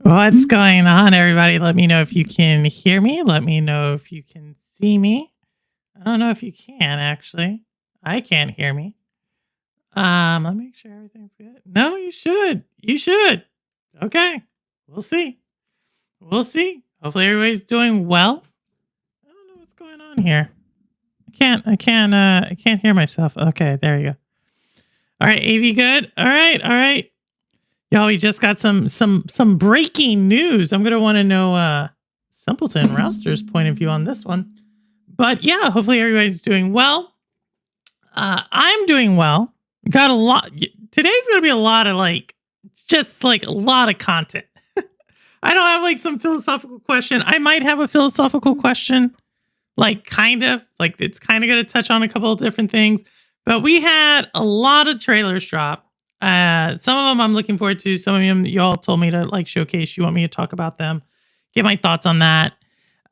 What's going on, everybody? Let me know if you can hear me. Let me know if you can see me. I don't know if you can, actually. I can't hear me. Let me make sure everything's good. No, you should. You should. Okay. We'll see. We'll see. Hopefully everybody's doing well. I don't know what's going on here. I can't hear myself. Okay, there you go. All right, AV good. All right. Yo, we just got some breaking news. I'm gonna want to know Simpleton Rouster's point of view on this one. But yeah, hopefully everybody's doing well. I'm doing well. Got a lot. Today's gonna be a lot of just a lot of content. I don't have some philosophical question. I might have a philosophical question, it's kind of gonna touch on a couple of different things. But we had a lot of trailers drop. Some of them I'm looking forward to. Some of them y'all told me to showcase. You want me to talk about them, get my thoughts on that.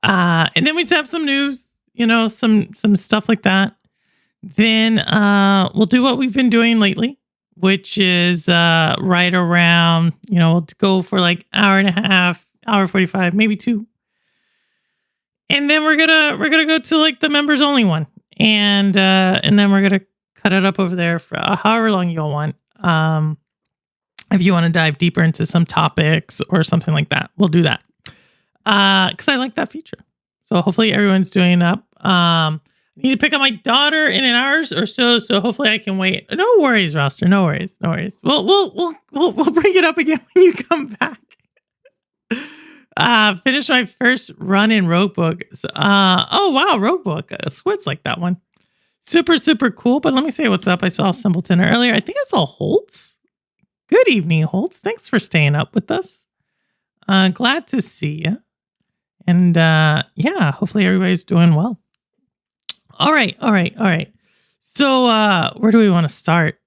And then we have some news, some stuff like that. Then we'll do what we've been doing lately, which is right around, we'll go for hour and a half, hour 45, maybe 2. And then we're gonna go to the members only one. And then we're gonna cut it up over there for however long y'all want. If you want to dive deeper into some topics or something like that, we'll do that. Because I like that feature. So hopefully everyone's doing up. I need to pick up my daughter in an hour or so. So hopefully I can wait. No worries, Roster. No worries. We'll bring it up again when you come back. Finish my first run in Roguebook. Oh wow, Roguebook. Squid's like that one. Super, super cool. But let me say what's up. I saw Simpleton earlier. I think I saw Holtz. Good evening, Holtz. Thanks for staying up with us. Glad to see you. And yeah, hopefully everybody's doing well. All right. So where do we want to start?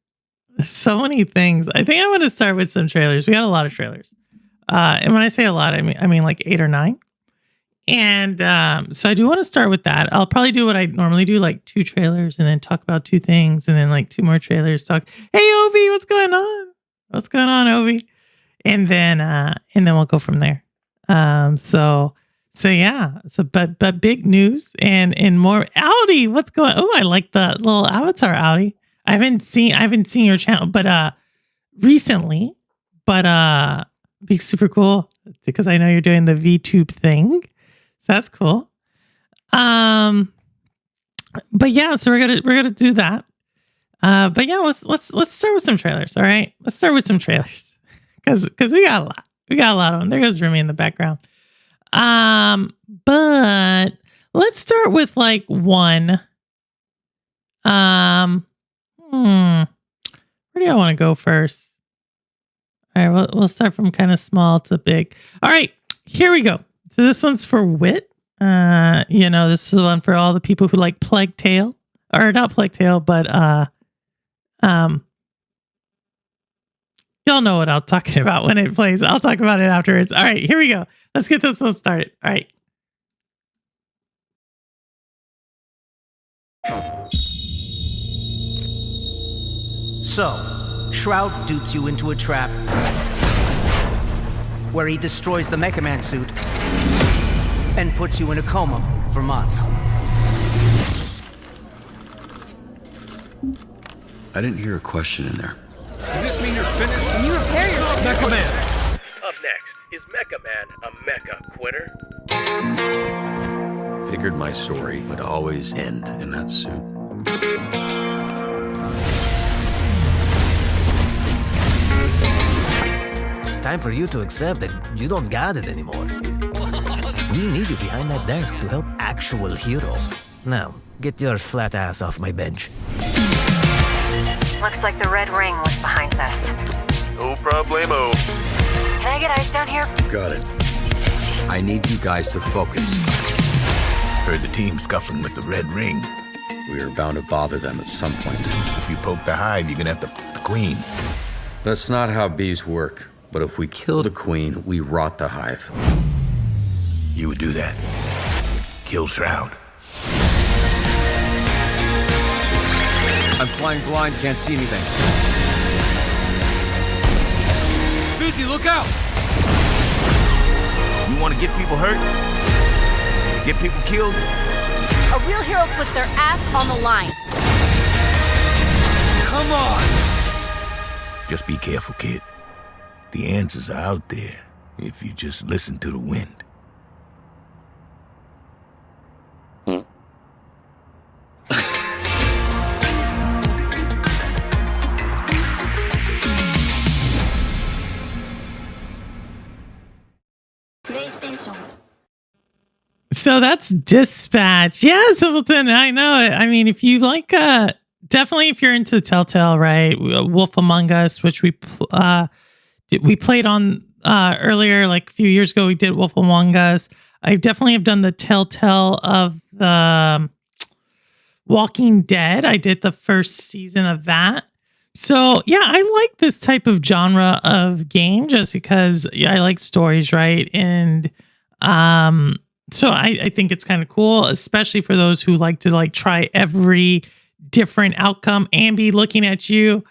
So many things. I think I want to start with some trailers. We got a lot of trailers. And when I say a lot, I mean 8 or 9. And so I do want to start with that. I'll probably do what I normally do, 2 trailers and then talk about 2 things and then 2 more trailers. Talk, hey Obi, what's going on? What's going on, Obi? And then we'll go from there. So yeah. So but big news and more. Audi, what's going? Oh, I like the little avatar, Audi. I haven't seen your channel, but recently. But be super cool because I know you're doing the VTube thing. So that's cool. But yeah, so we're gonna do that. But yeah, let's start with some trailers. All right, let's start with some trailers because we got a lot. We got a lot of them. There goes Remy in the background. But let's start with one. Where do I want to go first? All right, we'll start from kind of small to big. All right, here we go. So this one's for Wit. This is one for all the people who like Plague Tale. Or not Plague Tale, but y'all know what I'm talking about when it plays. I'll talk about it afterwards. All right, here we go. Let's get this one started. All right. So, Shroud dupes you into a trap where he destroys the Mecha Man suit and puts you in a coma for months. I didn't hear a question in there. Does this mean you're finished? Can you repair your Mecha Man! Up next, is Mecha Man a mecha quitter? Figured my story would always end in that suit. It's time for you to accept that you don't got it anymore. We need you behind that desk to help actual heroes. Now, get your flat ass off my bench. Looks like the Red Ring was behind this. No problemo. Can I get ice down here? Got it. I need you guys to focus. Heard the team scuffling with the Red Ring. We are bound to bother them at some point. If you poke the hive, you're gonna have to f*** the queen. That's not how bees work. But if we kill the queen, we rot the hive. You would do that. Kill Shroud. I'm flying blind, can't see anything. Busy, look out! You want to get people hurt? Get people killed? A real hero puts their ass on the line. Come on! Just be careful, kid. The answers are out there if you just listen to the wind. So that's Dispatch. Yeah, Simpleton, I know it. I mean, if you like, definitely if you're into Telltale, right? Wolf Among Us, which we played on earlier, like a few years ago, we did Wolf Among Us. I definitely have done the Telltale of the Walking Dead. I did the first season of that. So yeah, I like this type of genre of game just because I like stories, right? And so I think it's kind of cool, especially for those who like to like try every different outcome. Ambi looking at you,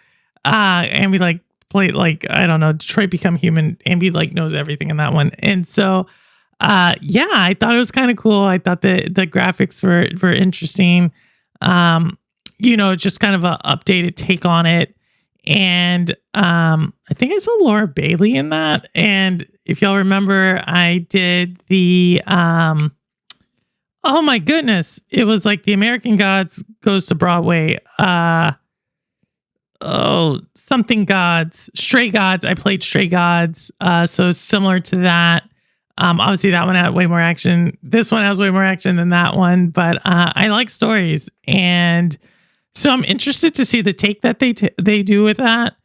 Ambi like play like, I don't know, Detroit Become Human. Ambi like knows everything in that one. And so yeah, I thought it was kind of cool. I thought the graphics were interesting. You know, just kind of a updated take on it. And I think I saw Laura Bailey in that. And if y'all remember, I did the oh my goodness, it was like the American Gods goes to Broadway. Something Gods, Stray Gods. I played Stray Gods. So it's similar to that. Obviously that one had way more action. This one has way more action than that one, but I like stories. And so I'm interested to see the take that they do with that.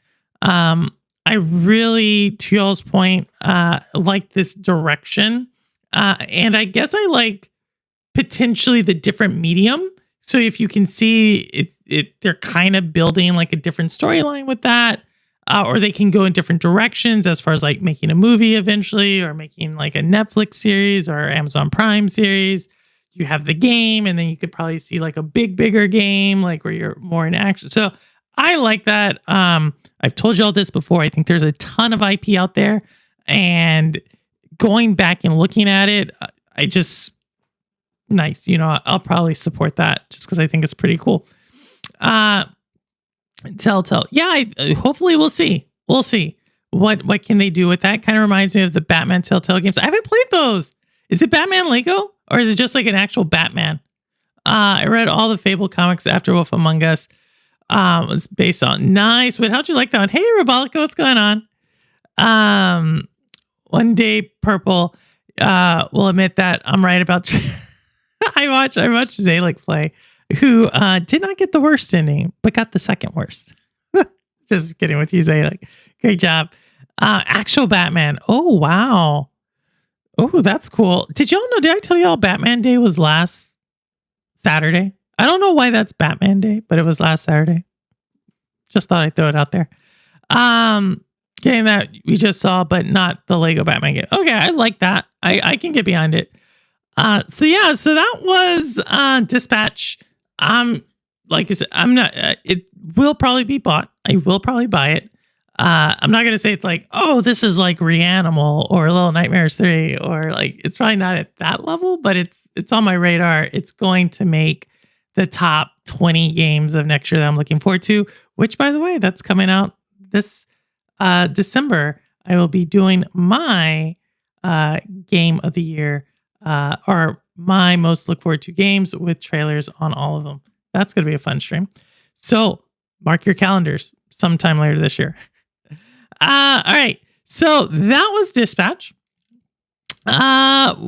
I really, to y'all's point, like this direction. And I guess I like potentially the different medium. So if you can see they're kind of building like a different storyline with that, or they can go in different directions as far as like making a movie eventually, or making like a Netflix series or Amazon Prime series. You have the game, and then you could probably see like a bigger game, like where you're more in action. So I like that. I've told y'all this before. I think there's a ton of IP out there, and going back and looking at it, nice. You know, I'll probably support that just because I think it's pretty cool. Telltale. Yeah, hopefully we'll see. We'll see what can they do with that. Kind of reminds me of the Batman Telltale games. I haven't played those. Is it Batman Lego, or is it just like an actual Batman? I read all the Fable comics after Wolf Among Us. It was based on nice. Wait, how'd you like that one? Hey, Robolica, what's going on? One Day Purple will admit that I'm right about. I watched Zalek play, who did not get the worst ending, but got the second worst. Just kidding with you, Zalek. Great job. Actual Batman. Oh wow. Oh, that's cool. Did I tell y'all Batman Day was last Saturday? I don't know why that's Batman Day, but it was last Saturday. Just thought I'd throw it out there. Game that we just saw, but not the Lego Batman game. Okay, I like that. I can get behind it. So that was Dispatch. Like I said, I'm not. It will probably be bought. I will probably buy it. I'm not gonna say it's like, oh, this is like Reanimal or Little Nightmares 3, or like, it's probably not at that level, but it's on my radar. It's going to make the top 20 games of next year that I'm looking forward to, which, by the way, that's coming out this December. I will be doing my game of the year, or my most look forward to games with trailers on all of them. That's going to be a fun stream. So mark your calendars sometime later this year. All right. So that was Dispatch.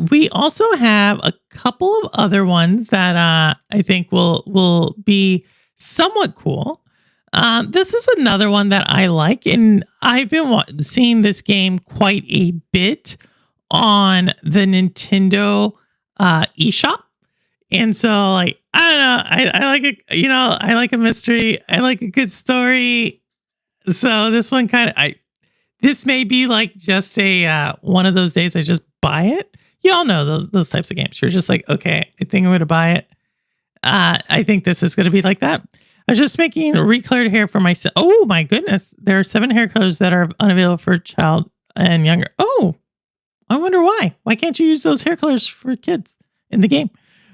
We also have a couple of other ones that I think will be somewhat cool. This is another one that I like, and I've been seeing this game quite a bit on the Nintendo eShop. And so, like, I don't know, I like it, you know, I like a mystery, I like a good story. So this one this may be like just a one of those days I just buy it. You all know those types of games. You're just like, okay, I think I'm going to buy it. I think this is going to be like that. I was just making recolored hair for myself. Oh my goodness. There are 7 hair colors that are unavailable for child and younger. Oh, I wonder why. Why can't you use those hair colors for kids in the game?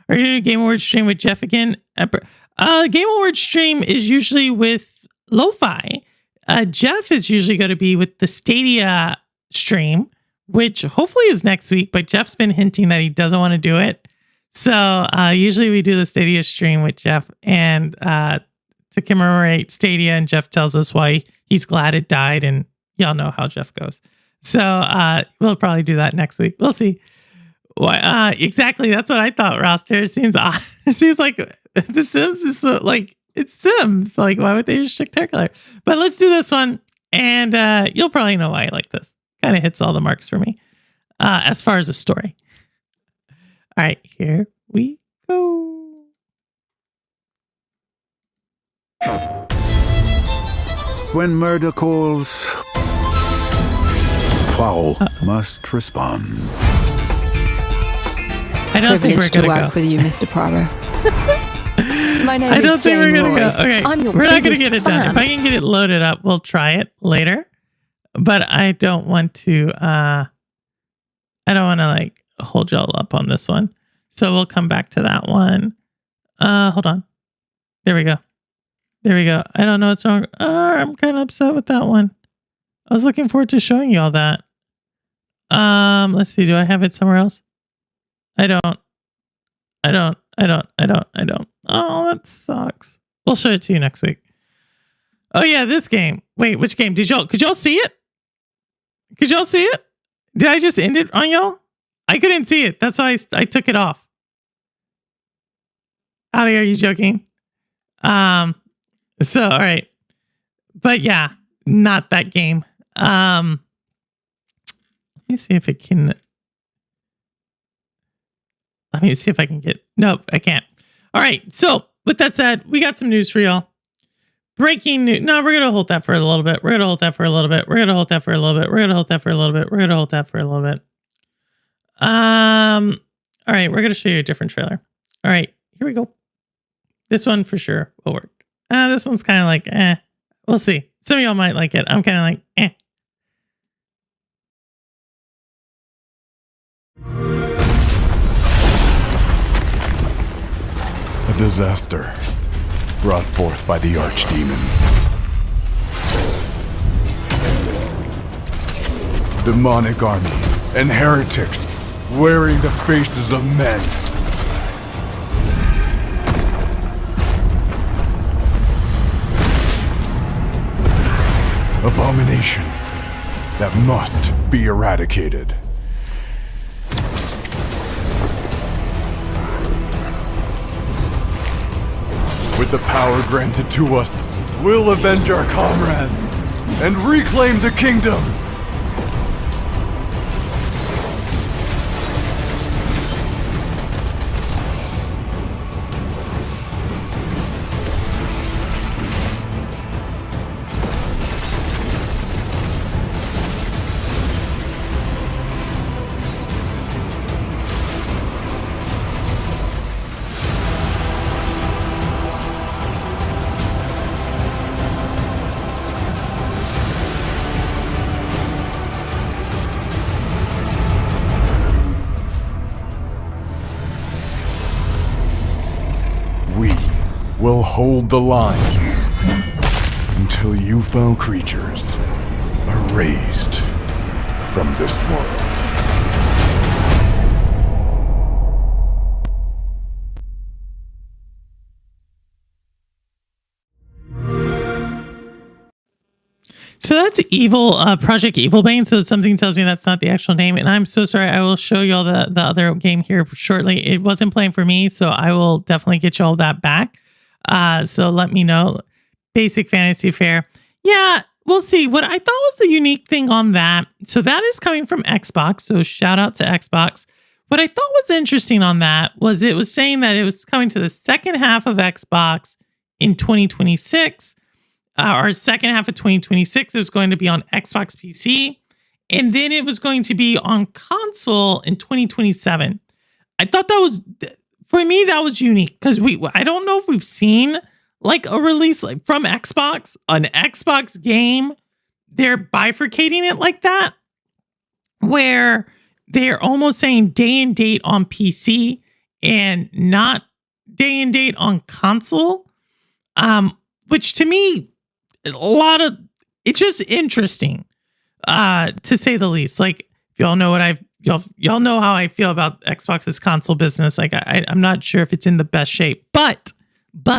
Are you doing a Game Awards stream with Jeff again? Game Awards stream is usually with Lo-Fi. Jeff is usually going to be with the Stadia stream, which hopefully is next week, but Jeff's been hinting that he doesn't want to do it. So usually we do the Stadia stream with Jeff and to commemorate Stadia, and Jeff tells us why he's glad it died, and y'all know how Jeff goes. So we'll probably do that next week. We'll see. Why? Exactly. That's what I thought, Roster. It seems like The Sims is so, like, it's Sims. Like, why would they use strict hair color? But let's do this one, and you'll probably know why I like this. Kind of hits all the marks for me as far as the story. All right, here we go. When murder calls, Pow must respond. I don't think we're gonna work go with you, Mr. Prado. My name I don't is think we're Jane gonna Royce. go. Okay, I'm your we're not gonna biggest get it done. fan. If I can get it loaded up, we'll try it later. But I don't want to. I don't want to like hold y'all up on this one. So we'll come back to that one. Hold on. There we go. There we go. I don't know what's wrong. I'm kind of upset with that one. I was looking forward to showing you all that. Let's see. Do I have it somewhere else? I don't. Oh, that sucks. We'll show it to you next week. Oh yeah, this game. Wait, which game? Could y'all see it? Could y'all see it? Did I just end it on y'all? I couldn't see it. That's why I took it off. Howdy, are you joking? So all right. But yeah, not that game. Let me see if it can. Let me see if I can get. Nope, I can't. All right. So with that said, we got some news for y'all. Breaking news. No, we're gonna hold that for a little bit. We're gonna hold that for a little bit. We're gonna hold that for a little bit. We're gonna hold that for a little bit. We're gonna hold that for a little bit. All right. We're gonna show you a different trailer. All right. Here we go. This one for sure will work. This one's kind of like, we'll see. Some of y'all might like it. I'm kind of like, A disaster brought forth by the Archdemon. Demonic armies and heretics wearing the faces of men. Abominations that must be eradicated. With the power granted to us, we'll avenge our comrades and reclaim the kingdom. We'll hold the line until you foul creatures are raised from this world. So that's Evil, Project Evilbane. So something tells me that's not the actual name. And I'm so sorry. I will show you all the other game here shortly. It wasn't playing for me, so I will definitely get you all that back. So let me know. Basic Fantasy Fair. Yeah, we'll see. What I thought was the unique thing on that. So that is coming from Xbox. So shout out to Xbox. What I thought was interesting on that was it was saying that it was coming to the second half of Xbox in 2026. Or second half of 2026, it was going to be on Xbox PC. And then it was going to be on console in 2027. I thought that was, for me, that was unique. Because I don't know if we've seen like a release like from Xbox, an Xbox game. They're bifurcating it like that. Where they're almost saying day and date on PC and not day and date on console. Which to me, it's just interesting, to say the least. Like, y'all know y'all know how I feel about Xbox's console business. Like, I'm not sure if it's in the best shape, but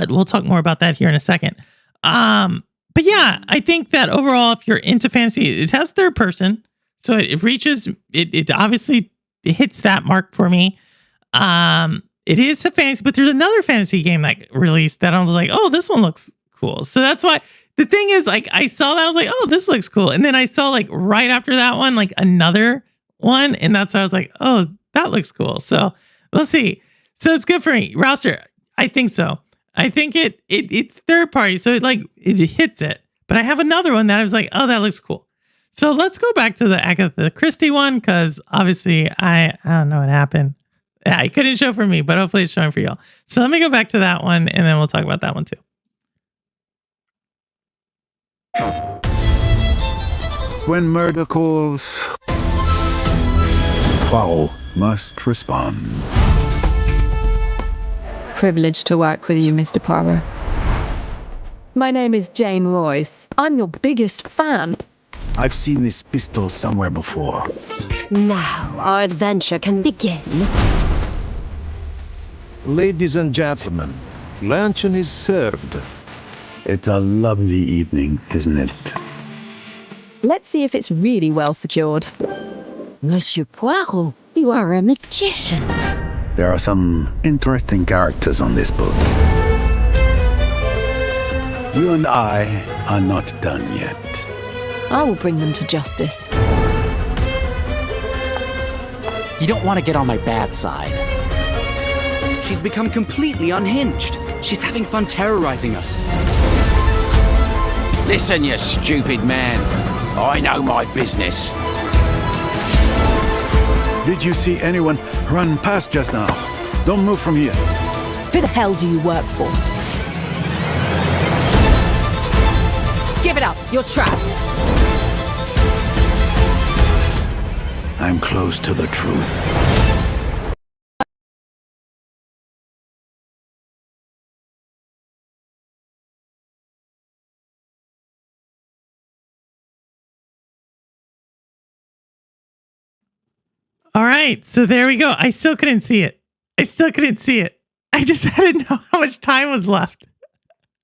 we'll talk more about that here in a second. But yeah, I think that overall, if you're into fantasy, it has third person, so it reaches, it obviously hits that mark for me. It is a fantasy, but there's another fantasy game that released that I was like, oh, this one looks cool. So that's why the thing is, like, I saw that, I was like, oh, this looks cool. And then I saw, like, right after that one, like, another one. And that's why I was like, oh, that looks cool. So we'll see. So it's good for me. Rouster, I think so. I think it's third party. So it hits it. But I have another one that I was like, oh, that looks cool. So let's go back to the Agatha Christie one, because obviously I don't know what happened. Yeah, it couldn't show for me, but hopefully it's showing for y'all. So let me go back to that one, and then we'll talk about that one too. When murder calls, foul must respond. Privileged to work with you, Mr. Poirot. My name is Jane Royce. I'm your biggest fan. I've seen this pistol somewhere before. Now our adventure can begin. Ladies and gentlemen, luncheon is served. It's a lovely evening, isn't it? Let's see if it's really well secured. Monsieur Poirot, you are a magician. There are some interesting characters on this boat. You and I are not done yet. I will bring them to justice. You don't want to get on my bad side. She's become completely unhinged. She's having fun terrorizing us. Listen, you stupid man. I know my business. Did you see anyone run past just now? Don't move from here. Who the hell do you work for? Give it up. You're trapped. I'm close to the truth. All right, so there we go. I still couldn't see it. I just had to know how much time was left.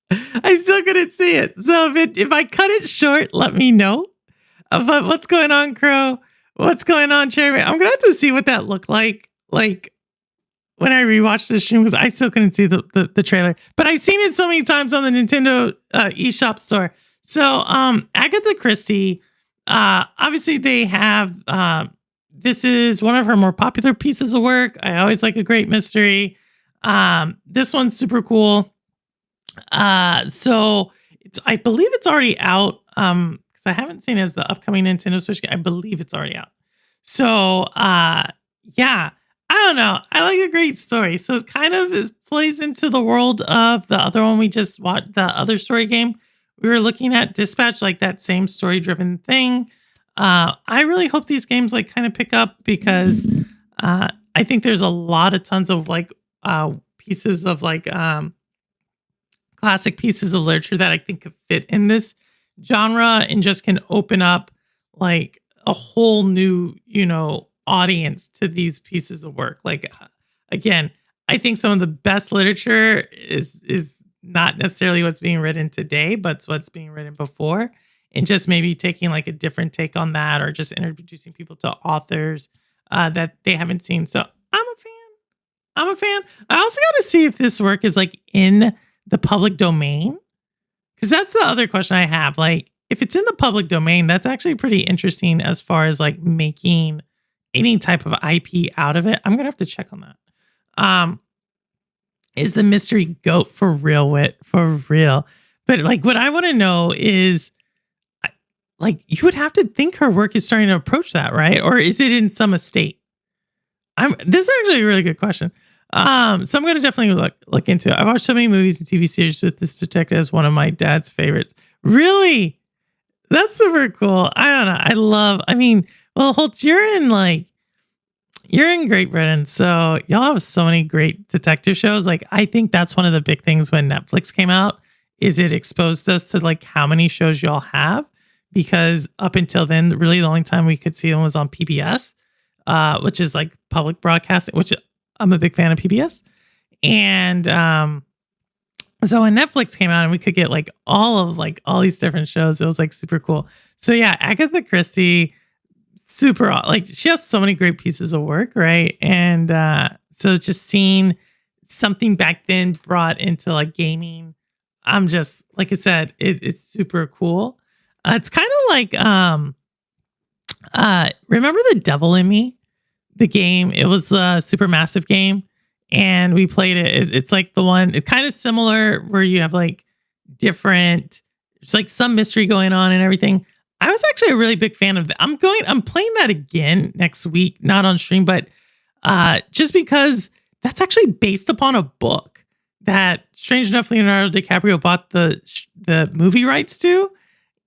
I still couldn't see it. So if I cut it short, let me know. But what's going on, Crow? What's going on, Cherry? I'm gonna have to see what that looked like when I rewatched the stream, because I still couldn't see the trailer. But I've seen it so many times on the Nintendo eShop store. So Agatha Christie, obviously they have this is one of her more popular pieces of work. I always like a great mystery. This one's super cool. So I believe it's already out. Because I haven't seen it as the upcoming Nintendo Switch game. I believe it's already out. So yeah, I don't know. I like a great story. So it kind of plays into the world of the other one we just watched, the other story game we were looking at, Dispatch, like that same story driven thing. I really hope these games like kind of pick up, because I think there's a lot of tons of like pieces of like classic pieces of literature that I think could fit in this genre and just can open up like a whole new, audience to these pieces of work. Like, again, I think some of the best literature is not necessarily what's being written today, but it's what's being written before. And just maybe taking like a different take on that, or just introducing people to authors that they haven't seen. So I'm a fan. I also got to see if this work is like in the public domain, because that's the other question I have. Like, if it's in the public domain, that's actually pretty interesting as far as like making any type of IP out of it. I'm gonna have to check on that. Is the mystery goat for real, Wit? For real? But like, what I want to know is, like, you would have to think her work is starting to approach that, right? Or is it in some estate? This is actually a really good question. So I'm going to definitely look into it. I've watched so many movies and TV series with this detective as one of my dad's favorites. Really? That's super cool. I don't know. You're in like You're in Great Britain, so y'all have so many great detective shows. Like, I think that's one of the big things when Netflix came out, is it exposed us to like how many shows y'all have. Because up until then, really the only time we could see them was on PBS, which is like public broadcasting, which I'm a big fan of PBS. And so when Netflix came out and we could get like all these different shows, it was like super cool. So yeah, Agatha Christie, super, like she has so many great pieces of work, right? And so just seeing something back then brought into like gaming, I'm just, like I said, it's super cool. It's kind of like, remember The Devil in Me, the game? It was the Supermassive game, and we played it. It's like the one, it's kind of similar where you have like different, there's like some mystery going on and everything. I was actually a really big fan of that. I'm playing that again next week, not on stream, but just because that's actually based upon a book that, strange enough, Leonardo DiCaprio bought the movie rights to.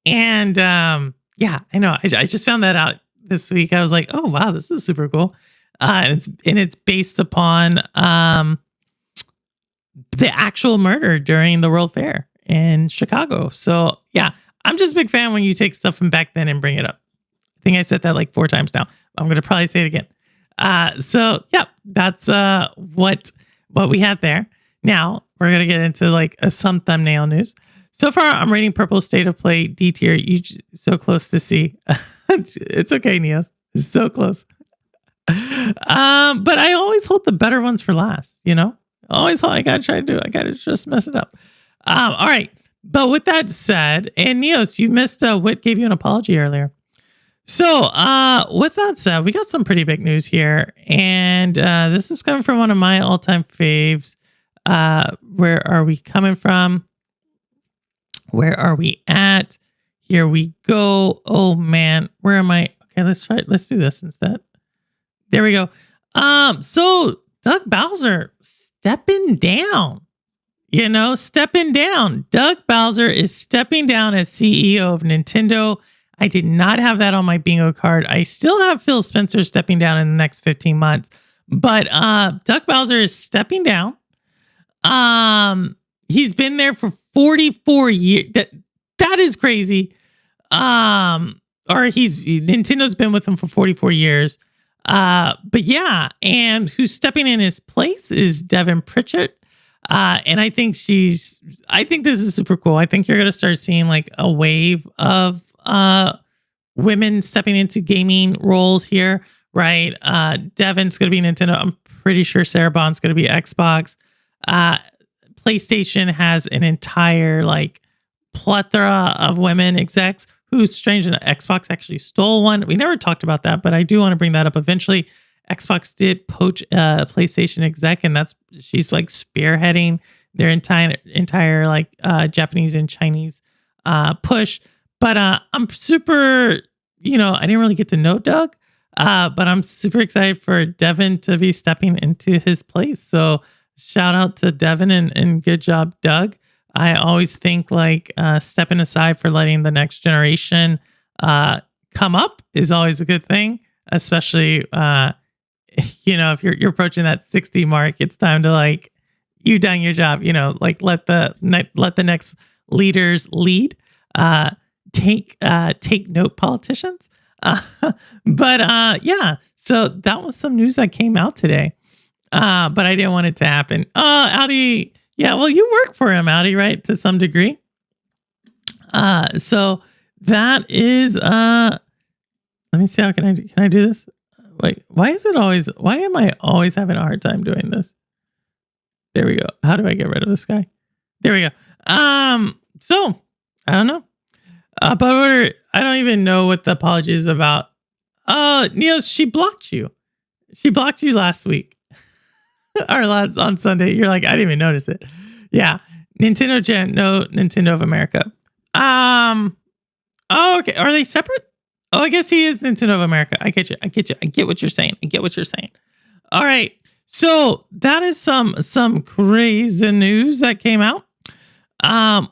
And yeah, I know. I just found that out this week. I was like, oh wow, this is super cool. And it's based upon the actual murder during the World Fair in Chicago. So yeah, I'm just a big fan when you take stuff from back then and bring it up. I think I said that like 4 times now. I'm gonna probably say it again. So yeah, that's what we have there. Now we're gonna get into like some thumbnail news. So far, I'm rating Purple State of Play D tier. You so close to C. It's okay, Neos. It's so close. But I always hold the better ones for last. You know, I gotta try to do it. I gotta just mess it up. All right. But with that said, and Neos, you missed Whit gave you an apology earlier. So with that said, we got some pretty big news here, and this is coming from one of my all-time faves. Where are we coming from? Where are we at? Here we go. Oh man, where am I? Okay, let's do this instead. There we go. So Doug Bowser stepping down. You know, stepping down. Doug Bowser is stepping down as CEO of Nintendo. I did not have that on my bingo card. I still have Phil Spencer stepping down in the next 15 months. But Doug Bowser is stepping down. He's been there for 44 years. That is crazy. Nintendo's been with him for 44 years. But yeah, and who's stepping in his place is Devin Pritchett. And I think this is super cool. I think you're going to start seeing like a wave of women stepping into gaming roles here, right? Devin's going to be Nintendo. I'm pretty sure Sarah Bond's going to be Xbox. PlayStation has an entire like plethora of women execs who's strange enough. Xbox actually stole one. We never talked about that, but I do want to bring that up eventually. Xbox did poach PlayStation exec, and she's like spearheading their entire like Japanese and Chinese push. But I'm super, I didn't really get to know Doug, but I'm super excited for Devin to be stepping into his place. So shout out to Devin and good job, Doug. I always think like stepping aside for letting the next generation come up is always a good thing, especially if you're approaching that 60 mark. It's time to like, you've done your job, like let the next leaders lead. Take note, politicians. But yeah, so that was some news that came out today. But I didn't want it to happen. Audi. Yeah, well, you work for him, Audi, right? To some degree. So that is, let me see, how can I do this? Wait, why am I always having a hard time doing this? There we go. How do I get rid of this guy? There we go. So I don't know. But I don't even know what the apology is about. Neil, she blocked you. She blocked you last week. Or on Sunday. You're like, I didn't even notice it. Yeah. Nintendo Gen, no Nintendo of America. Oh, okay. Are they separate? Oh, I guess he is Nintendo of America. I get you. I get what you're saying. All right. So that is some crazy news that came out.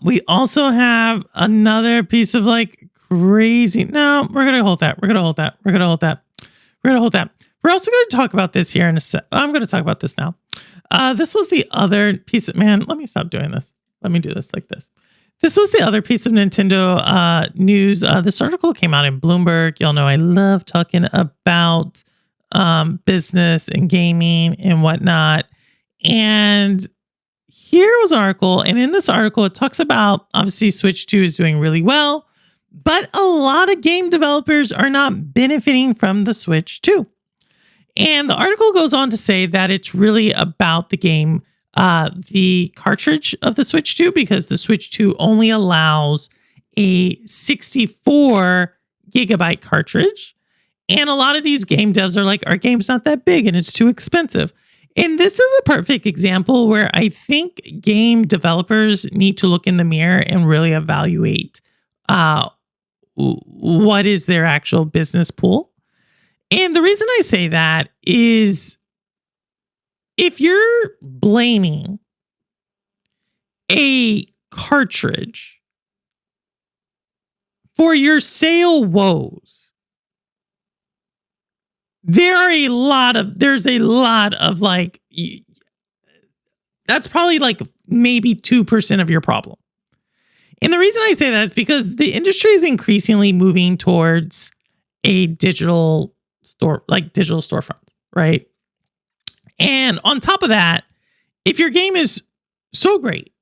We also have another piece of like crazy. No, we're gonna hold that. We're also going to talk about this here in a sec. I'm going to talk about this now. This was the other piece of, man, let me stop doing this. Let me do this like this. This was the other piece of Nintendo news. This article came out in Bloomberg. Y'all know I love talking about business and gaming and whatnot. And here was an article. And in this article, it talks about, obviously, Switch 2 is doing really well. But a lot of game developers are not benefiting from the Switch 2. And the article goes on to say that it's really about the game, the cartridge of the Switch 2, because the Switch 2 only allows a 64 gigabyte cartridge. And a lot of these game devs are like, our game's not that big and it's too expensive. And this is a perfect example where I think game developers need to look in the mirror and really evaluate what is their actual business pool. And the reason I say that is if you're blaming a cartridge for your sale woes, there's a lot of like, that's probably like maybe 2% of your problem. And the reason I say that is because the industry is increasingly moving towards a digital store, like digital storefronts, right? And on top of that, if your game is so great,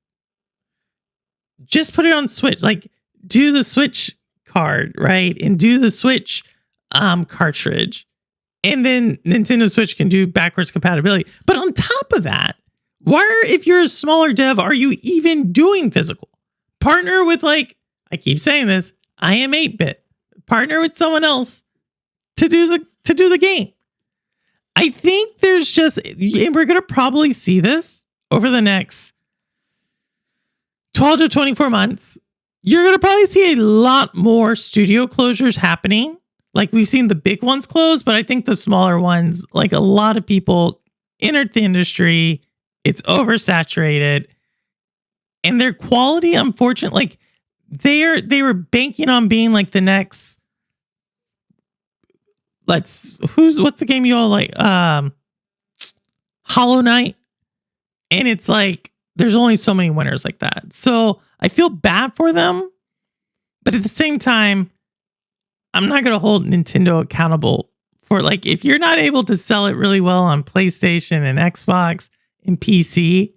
just put it on Switch, like do the Switch card, right? And do the Switch cartridge. And then Nintendo Switch can do backwards compatibility. But on top of that, if you're a smaller dev, are you even doing physical? Partner with, like, I keep saying this, I am 8-bit. Partner with someone else to do the game. I think there's just, and we're going to probably see this over the next 12 to 24 months. You're going to probably see a lot more studio closures happening. Like we've seen the big ones close, but I think the smaller ones, like a lot of people entered the industry, it's oversaturated. And their quality, unfortunately, like they were banking on being like the next. What's the game you all like? Hollow Knight, and it's like there's only so many winners like that. So I feel bad for them, but at the same time, I'm not going to hold Nintendo accountable for, like, if you're not able to sell it really well on PlayStation and Xbox and PC.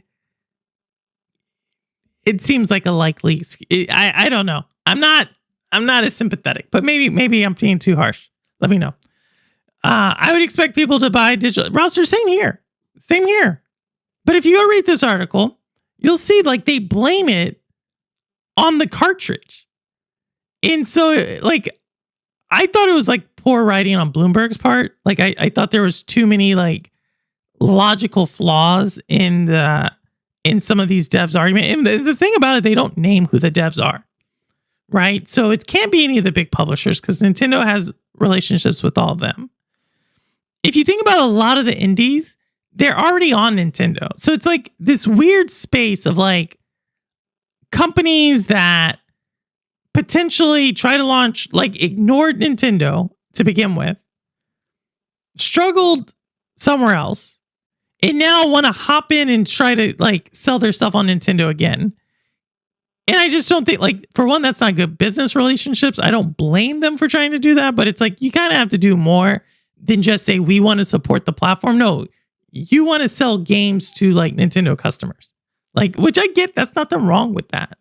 It seems like a likely. I don't know. I'm not as sympathetic, but maybe I'm being too harsh. Let me know. I would expect people to buy digital. Roster, same here. But if you go read this article, you'll see like they blame it on the cartridge, and so like I thought it was like poor writing on Bloomberg's part. Like I thought there was too many like logical flaws in some of these devs' argument. And the thing about it, they don't name who the devs are, right? So it can't be any of the big publishers because Nintendo has relationships with all of them. If you think about a lot of the indies, they're already on Nintendo. So it's like this weird space of like companies that potentially try to launch, like ignored Nintendo to begin with, struggled somewhere else, and now want to hop in and try to like sell their stuff on Nintendo again. And I just don't think, like, for one, that's not good business relationships. I don't blame them for trying to do that, but it's like you kind of have to do more than just say we want to support the platform. No, you want to sell games to like Nintendo customers, like, which I get. That's nothing wrong with that.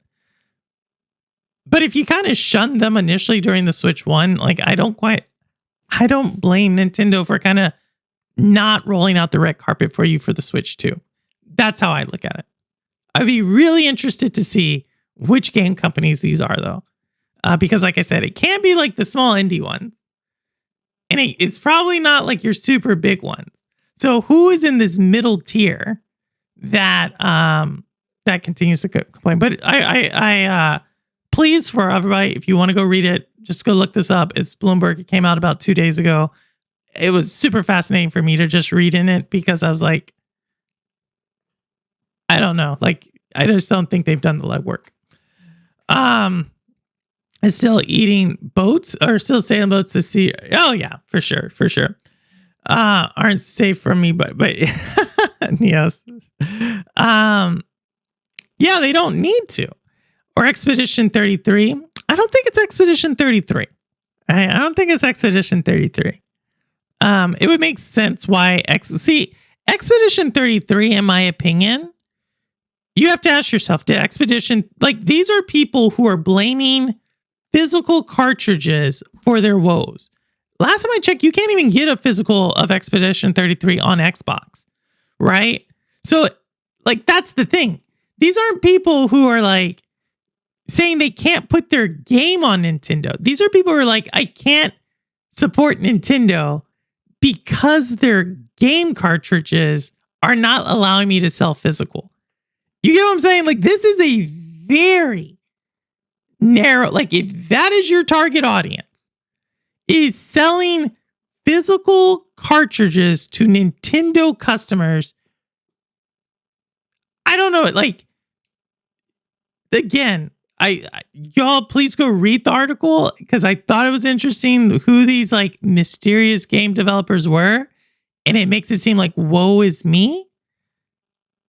But if you kind of shunned them initially during the Switch 1, like I don't blame Nintendo for kind of not rolling out the red carpet for you for the Switch 2. That's how I look at it. I'd be really interested to see which game companies these are, though. Because like I said, it can't be like the small indie ones. And it's probably not like your super big ones. So who is in this middle tier that continues to complain? But I please, for everybody, if you want to go read it, just go look this up. It's Bloomberg. It came out about 2 days ago. It was super fascinating for me to just read in it because I was like, I don't know. Like, I just don't think they've done the legwork. Is still eating boats or still sailing boats to sea. Oh yeah, for sure. aren't safe for me, but yes. Yeah, they don't need to. Or Expedition 33. I don't think it's Expedition 33. I don't think it's Expedition 33. It would make sense why Expedition 33, in my opinion, you have to ask yourself, did Expedition, like, these are people who are blaming physical cartridges for their woes. Last time I checked, you can't even get a physical of Expedition 33 on Xbox, right? So, like, that's the thing. These aren't people who are, like, saying they can't put their game on Nintendo. These are people who are like, I can't support Nintendo because their game cartridges are not allowing me to sell physical. You get what I'm saying? Like, this is a very narrow, like, if that is your target audience, is selling physical cartridges to Nintendo customers. I don't know. Like, again, y'all please go read the article because I thought it was interesting who these like mysterious game developers were, and it makes it seem like woe is me.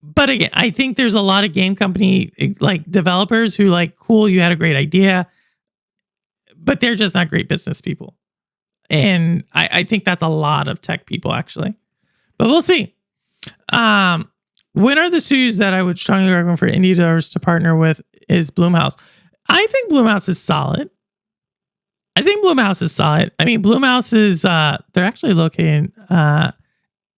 But again, I think there's a lot of game company like developers who like, cool, you had a great idea, but they're just not great business people. And I think that's a lot of tech people actually, but we'll see. When are the studios that I would strongly recommend for indie developers to partner with is Blumhouse. I think Blumhouse is solid. I mean, Blumhouse is, they're actually located in,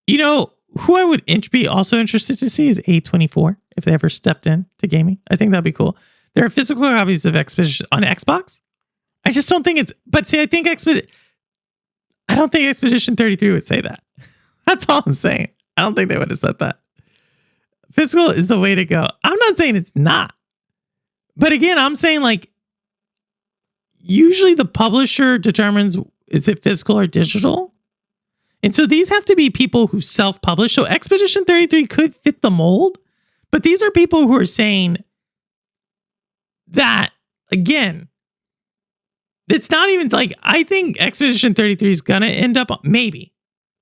you know, who I would be also interested to see is A24 if they ever stepped in to gaming. I think that'd be cool. There are physical copies of Expedition on Xbox. I just don't think it's, but see, I don't think Expedition 33 would say that. That's all I'm saying. I don't think they would have said that. Physical is the way to go. I'm not saying it's not. But again, I'm saying like, usually the publisher determines is it physical or digital. And so these have to be people who self-publish. So Expedition 33 could fit the mold, but these are people who are saying that, again, it's not even like, I think Expedition 33 is going to end up, maybe.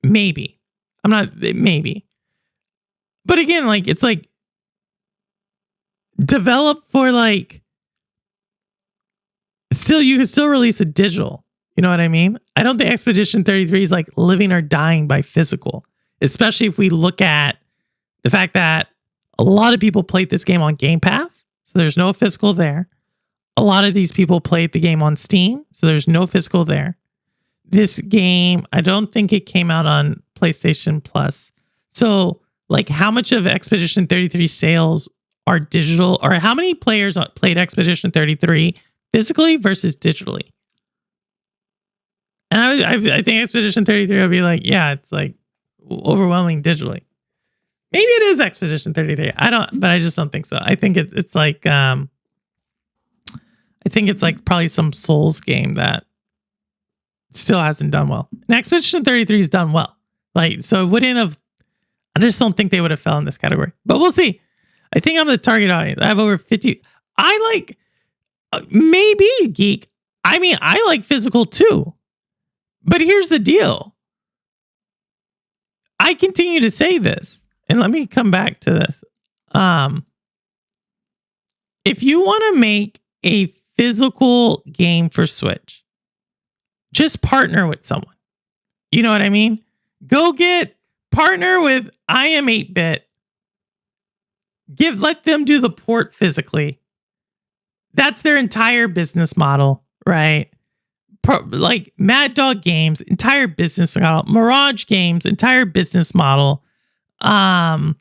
I'm not, maybe. But again, like, it's like, develop for like, you can still release a digital. You know what I mean? I don't think Expedition 33 is like living or dying by physical, especially if we look at the fact that a lot of people played this game on Game Pass, so there's no physical there. A lot of these people played the game on Steam, so there's no physical there. This game, I don't think it came out on PlayStation Plus. So, like, how much of Expedition 33 sales are digital, or how many players played Expedition 33 physically versus digitally? And I think Expedition 33 will be like, yeah, it's like overwhelming digitally. Maybe it is Expedition 33. But I just don't think so. I think it's like, I think it's like probably some Souls game that still hasn't done well. And Expedition 33 has done well. Like, so it wouldn't have, I just don't think they would have fell in this category, but we'll see. I think I'm the target audience. I have over 50. I like, maybe geek. I mean, I like physical too. But here's the deal. I continue to say this, and let me come back to this. If you want to make a physical game for Switch, just partner with someone. You know what I mean? Partner with iam8bit. Let them do the port physically. That's their entire business model, right? Like Mad Dog Games, entire business model. Mirage Games, entire business model. Like,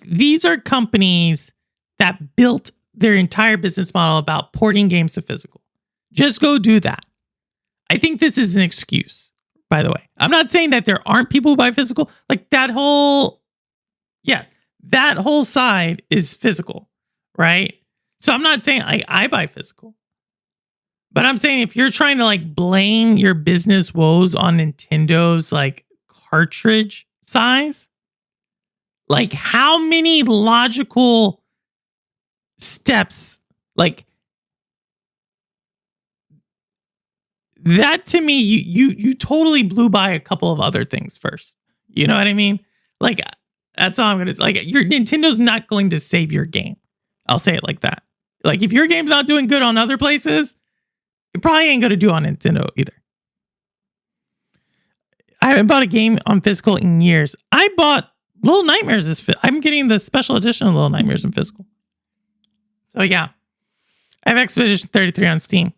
these are companies that built their entire business model about porting games to physical. Just go do that. I think this is an excuse, by the way. I'm not saying that there aren't people who buy physical. Like, that whole side is physical, right? So I'm not saying I buy physical. But I'm saying if you're trying to like blame your business woes on Nintendo's like cartridge size, like how many logical steps, like that to me, you totally blew by a couple of other things first. You know what I mean? Like, that's all I'm gonna say. Like, your Nintendo's not going to save your game. I'll say it like that. Like, if your game's not doing good on other places, it probably ain't gonna do on Nintendo either. I haven't bought a game on physical in years. I bought Little Nightmares. I'm getting the special edition of Little Nightmares in physical. So yeah, I have Expedition 33 on Steam.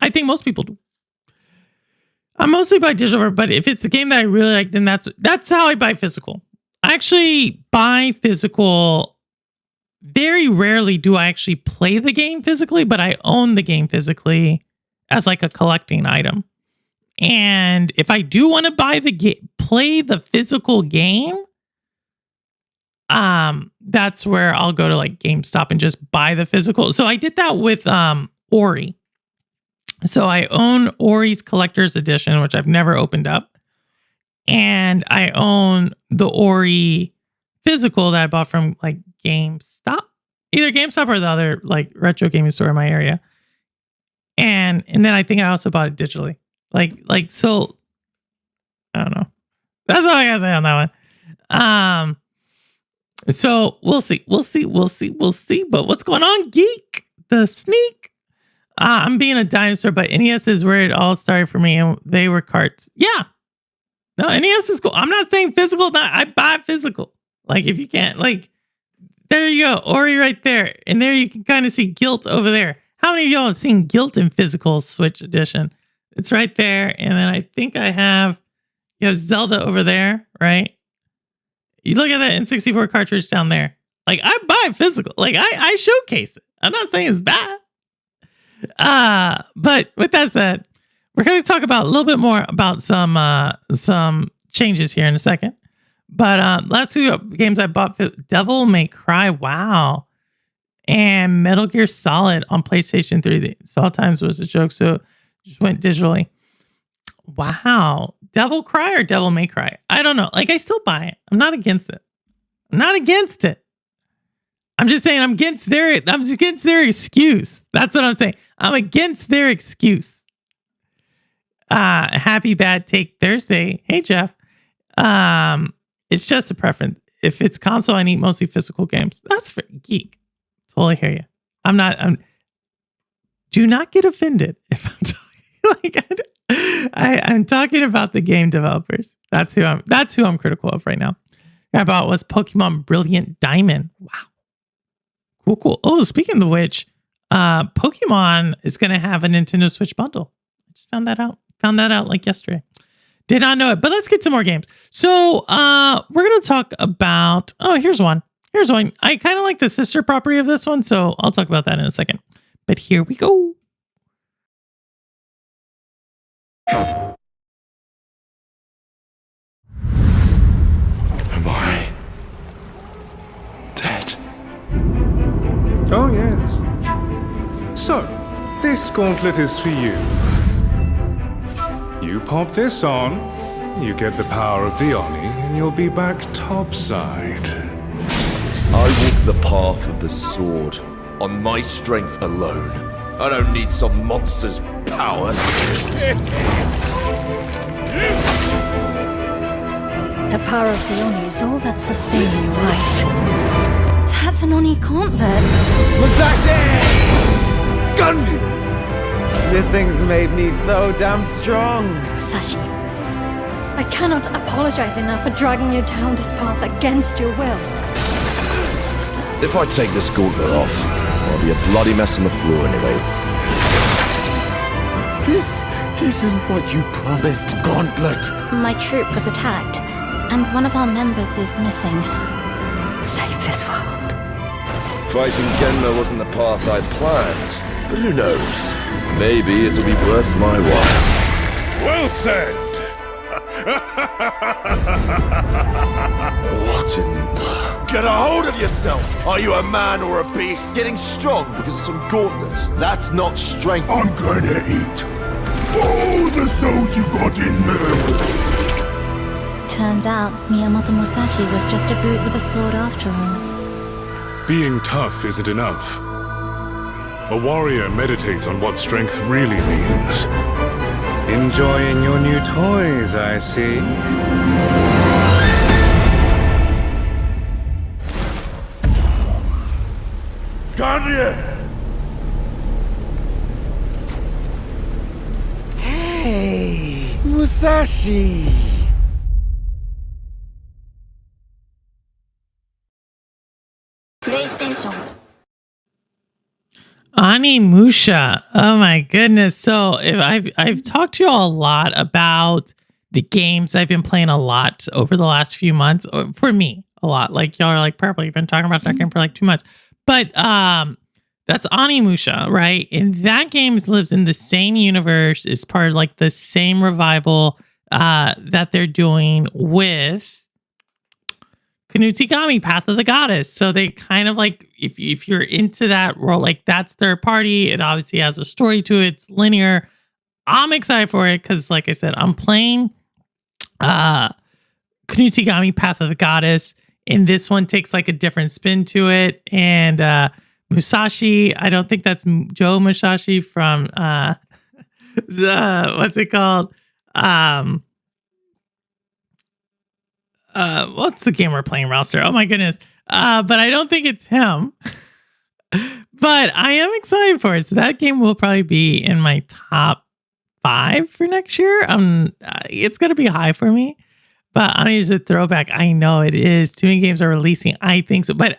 I think most people do. I mostly buy digital, but if it's a game that I really like, then that's how I buy physical. I actually buy physical. Very rarely do I actually play the game physically, but I own the game physically as like a collecting item. And if I do want to buy play the physical game, that's where I'll go to like GameStop and just buy the physical. So I did that with Ori. So I own Ori's Collector's Edition, which I've never opened up. And I own the Ori physical that I bought from like GameStop. Either GameStop or the other like retro gaming store in my area. And then I think I also bought it digitally. Like so I don't know. That's all I gotta say on that one. So we'll see. But what's going on, Geek? The sneak. I'm being a dinosaur, but NES is where it all started for me, and they were carts. Yeah. No, NES is cool. I'm not saying physical. I buy physical. Like, if you can't, like, there you go. Ori right there. And there you can kind of see Guilt over there. How many of y'all have seen Guilt in physical Switch edition? It's right there. And then I think you have Zelda over there, right? You look at that N64 cartridge down there. Like, I buy physical. Like, I showcase it. I'm not saying it's bad. But with that said, we're going to talk about a little bit more about some changes here in a second. But last two games I bought, Devil May Cry, wow, and Metal Gear Solid on PlayStation 3. Saw Times was a joke, so just went digitally. Wow, Devil Cry or Devil May Cry? I don't know. Like, I still buy it. I'm not against it. I'm just saying I'm against their excuse. That's what I'm saying. I'm against their excuse. Happy Bad Take Thursday. Hey, Jeff. It's just a preference. If it's console, I need mostly physical games. That's for Geek. Totally hear you. Do not get offended if I'm talking like I'm talking about the game developers. That's who I'm critical of right now. I bought was Pokemon Brilliant Diamond. Wow. Cool. Oh, speaking of which, Pokemon is going to have a Nintendo Switch bundle. I just found that out like yesterday. Did not know it, but let's get some more games. So we're going to talk about, here's one. I kind of like the sister property of this one, so I'll talk about that in a second. But here we go. Am I dead? Oh, yes. So, this gauntlet is for you. You pop this on, you get the power of the Oni, and you'll be back topside. I walk the path of the sword on my strength alone. I don't need some monster's power. The power of the Oni is all that's sustaining your life. That's an Oni gauntlet. Musashi! Gunmu! This thing's made me so damn strong. Musashi, I cannot apologize enough for dragging you down this path against your will. If I take this gauntlet off, I'll be a bloody mess on the floor anyway. This isn't what you promised, Gauntlet. My troop was attacked, and one of our members is missing. Save this world. Fighting Genma wasn't the path I planned, but who knows? Maybe it'll be worth my while. Well said! What in the... Get a hold of yourself! Are you a man or a beast? Getting strong because of some gauntlet. That's not strength. I'm gonna eat all the souls you got in there. Turns out, Miyamoto Musashi was just a brute with a sword after all. Being tough isn't enough. A warrior meditates on what strength really means. Enjoying your new toys, I see. Guardian! Hey, Musashi! PlayStation. Onimusha. Oh my goodness. So if I've talked to you all a lot about the games I've been playing a lot over the last few months. Or for me, a lot. Like y'all are like, Purple, you've been talking about that game for like 2 months. But that's Onimusha, right? And that game lives in the same universe, is part of like the same revival that they're doing with Kunutsigami, Path of the Goddess. So they kind of like, if you're into that role, like that's third party. It obviously has a story to it. It's linear. I'm excited for it because, like I said, I'm playing Kunutsigami, Path of the Goddess, and this one takes like a different spin to it. And Musashi, I don't think that's Joe Musashi from what's it called? What's the game we're playing, Rouster? Oh my goodness. But I don't think it's him. But I am excited for it. So that game will probably be in my top 5 for next year. It's gonna be high for me. But I'm gonna use a throwback. I know it is. Too many games are releasing. I think so. But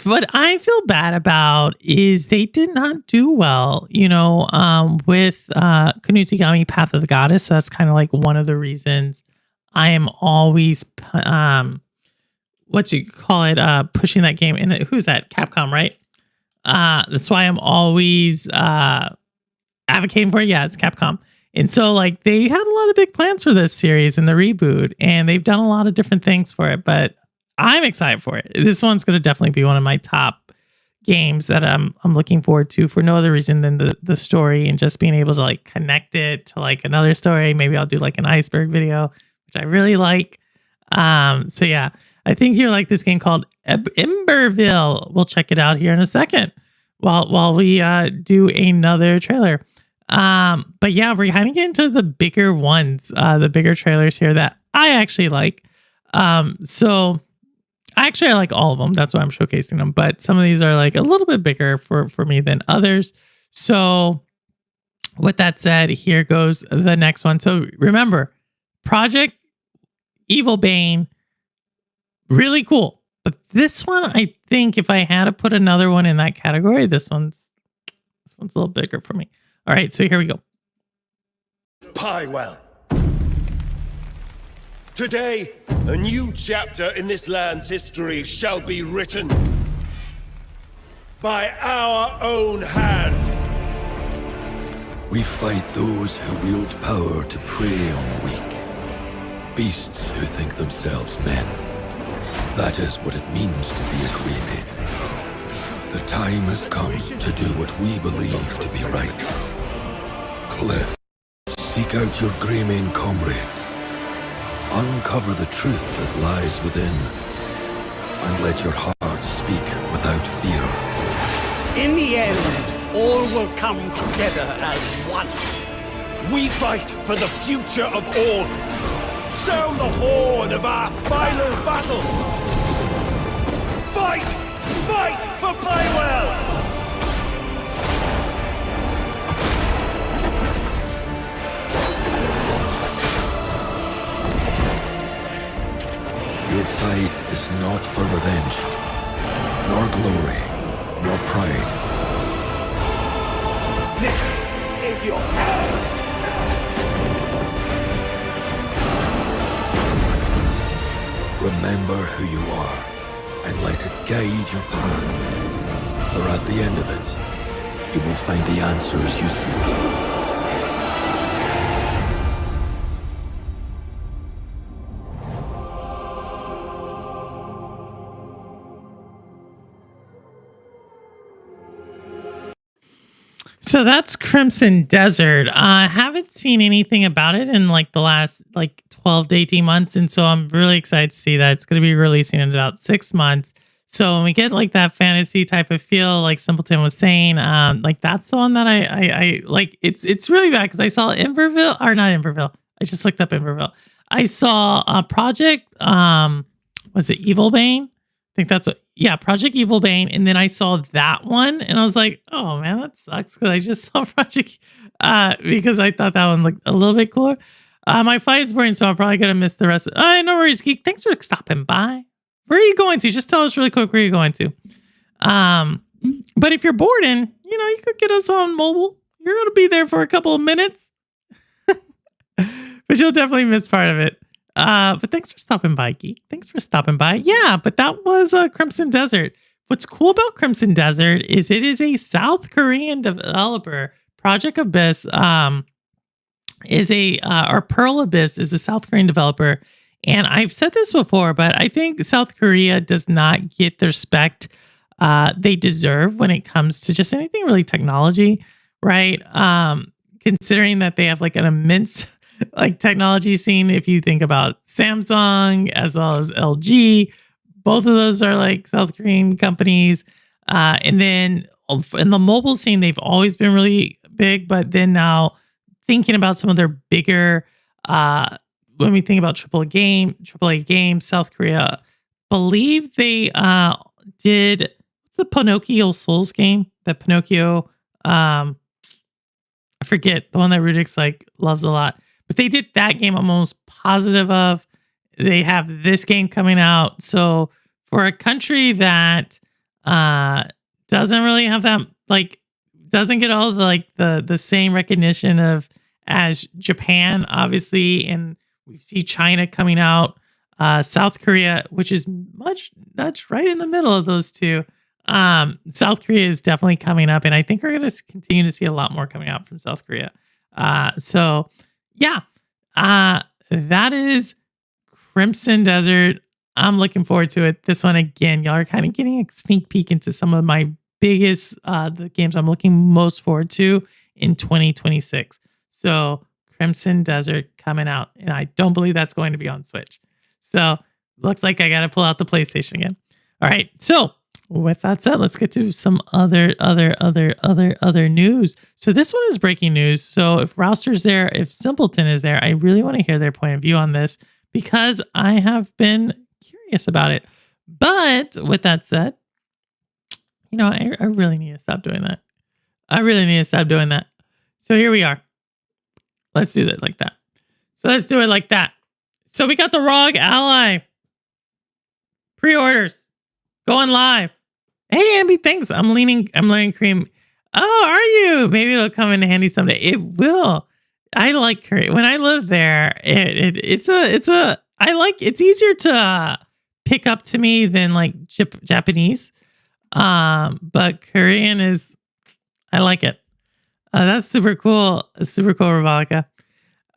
what I feel bad about is they did not do well, with Kunutsigami, Path of the Goddess. So that's kind of like one of the reasons I am always, pushing that game. And who's that? Capcom, right? That's why I'm always advocating for it. Yeah, it's Capcom. And so like they had a lot of big plans for this series and the reboot, and they've done a lot of different things for it, but I'm excited for it. This one's going to definitely be one of my top games that I'm looking forward to for no other reason than the story and just being able to like connect it to like another story. Maybe I'll do like an iceberg video, which I really like. So yeah, I think you'll like this game called Emberville. We'll check it out here in a second while we do another trailer. But yeah, we're kind of getting to the bigger ones, the bigger trailers here that I actually like. So actually I like all of them. That's why I'm showcasing them. But some of these are like a little bit bigger for me than others. So with that said, here goes the next one. So remember, Project Evil Bane, really cool. But this one, I think if I had to put another one in that category, this one's a little bigger for me. All right, so here we go. Pywell. Today, a new chapter in this land's history shall be written by our own hand. We fight those who wield power to prey on the weak. Beasts who think themselves men. That is what it means to be a Greymane. The time has come to do what we believe to be right. Cliff, seek out your Greymane comrades. Uncover the truth that lies within, and let your heart speak without fear. In the end, all will come together as one. We fight for the future of all. Sound the horn of our final battle. Fight! Fight for Pywell! Your fight is not for revenge, nor glory, nor pride. This is your hour. Remember who you are, and let it guide your path. For at the end of it, you will find the answers you seek. So that's Crimson Desert. I haven't seen anything about it in like the last 12 to 18 months. And so I'm really excited to see that it's going to be releasing in about 6 months. So when we get like that fantasy type of feel, like Simpleton was saying, like that's the one that I like. It's really bad because I saw Inverville, or not Inverville. I just looked up Inverville. I saw a Project, was it Evil Bane? I think that's what, yeah, Project Evil Bane. And then I saw that one and I was like, oh man, that sucks because I just saw Project, because I thought that one looked a little bit cooler. My flight is boarding, so I'm probably going to miss the rest of it. No worries, Geek. Thanks for stopping by. Where are you going to? Just tell us really quick where you're going to. But if you're boarding, you could get us on mobile. You're going to be there for a couple of minutes. But you'll definitely miss part of it. But thanks for stopping by, Geek. Thanks for stopping by. Yeah, but that was Crimson Desert. What's cool about Crimson Desert is it is a South Korean developer. Project Abyss or Pearl Abyss is a South Korean developer. And I've said this before, but I think South Korea does not get the respect they deserve when it comes to just anything really technology, right? Considering that they have like an immense like technology scene. If you think about Samsung as well as LG, both of those are like South Korean companies. And then in the mobile scene, they've always been really big, but then now thinking about some of their bigger, when we think about AAA games, South Korea, believe they did the Pinocchio Souls game, that Pinocchio, I forget, the one that Rudix like loves a lot. But they did that game, I'm almost positive of. They have this game coming out. So for a country that doesn't really have that, like, doesn't get all the same recognition as Japan, obviously, and we see China coming out, South Korea, which is much right in the middle of those two. South Korea is definitely coming up, and I think we're going to continue to see a lot more coming out from South Korea. So yeah, that is Crimson Desert. I'm looking forward to it. This one, again, y'all are kind of getting a sneak peek into some of my biggest, the games I'm looking most forward to in 2026. So Crimson Desert coming out, and I don't believe that's going to be on Switch. So looks like I got to pull out the PlayStation again. All right. So with that said, let's get to some other news. So this one is breaking news. So if Rouster's there, if Simpleton is there, I really want to hear their point of view on this because I have been curious about it. But with that said, I really need to stop doing that. So here we are. Let's do that like that. So let's do it like that. So we got the ROG Ally pre-orders going live. Hey, Ambi, thanks. I'm learning Korean. Oh, are you? Maybe it'll come in handy someday. It will. I like Korea. When I lived there, it's easier to pick up to me than like Japanese. But Korean is, I like it. That's super cool. Super cool, Ravalica.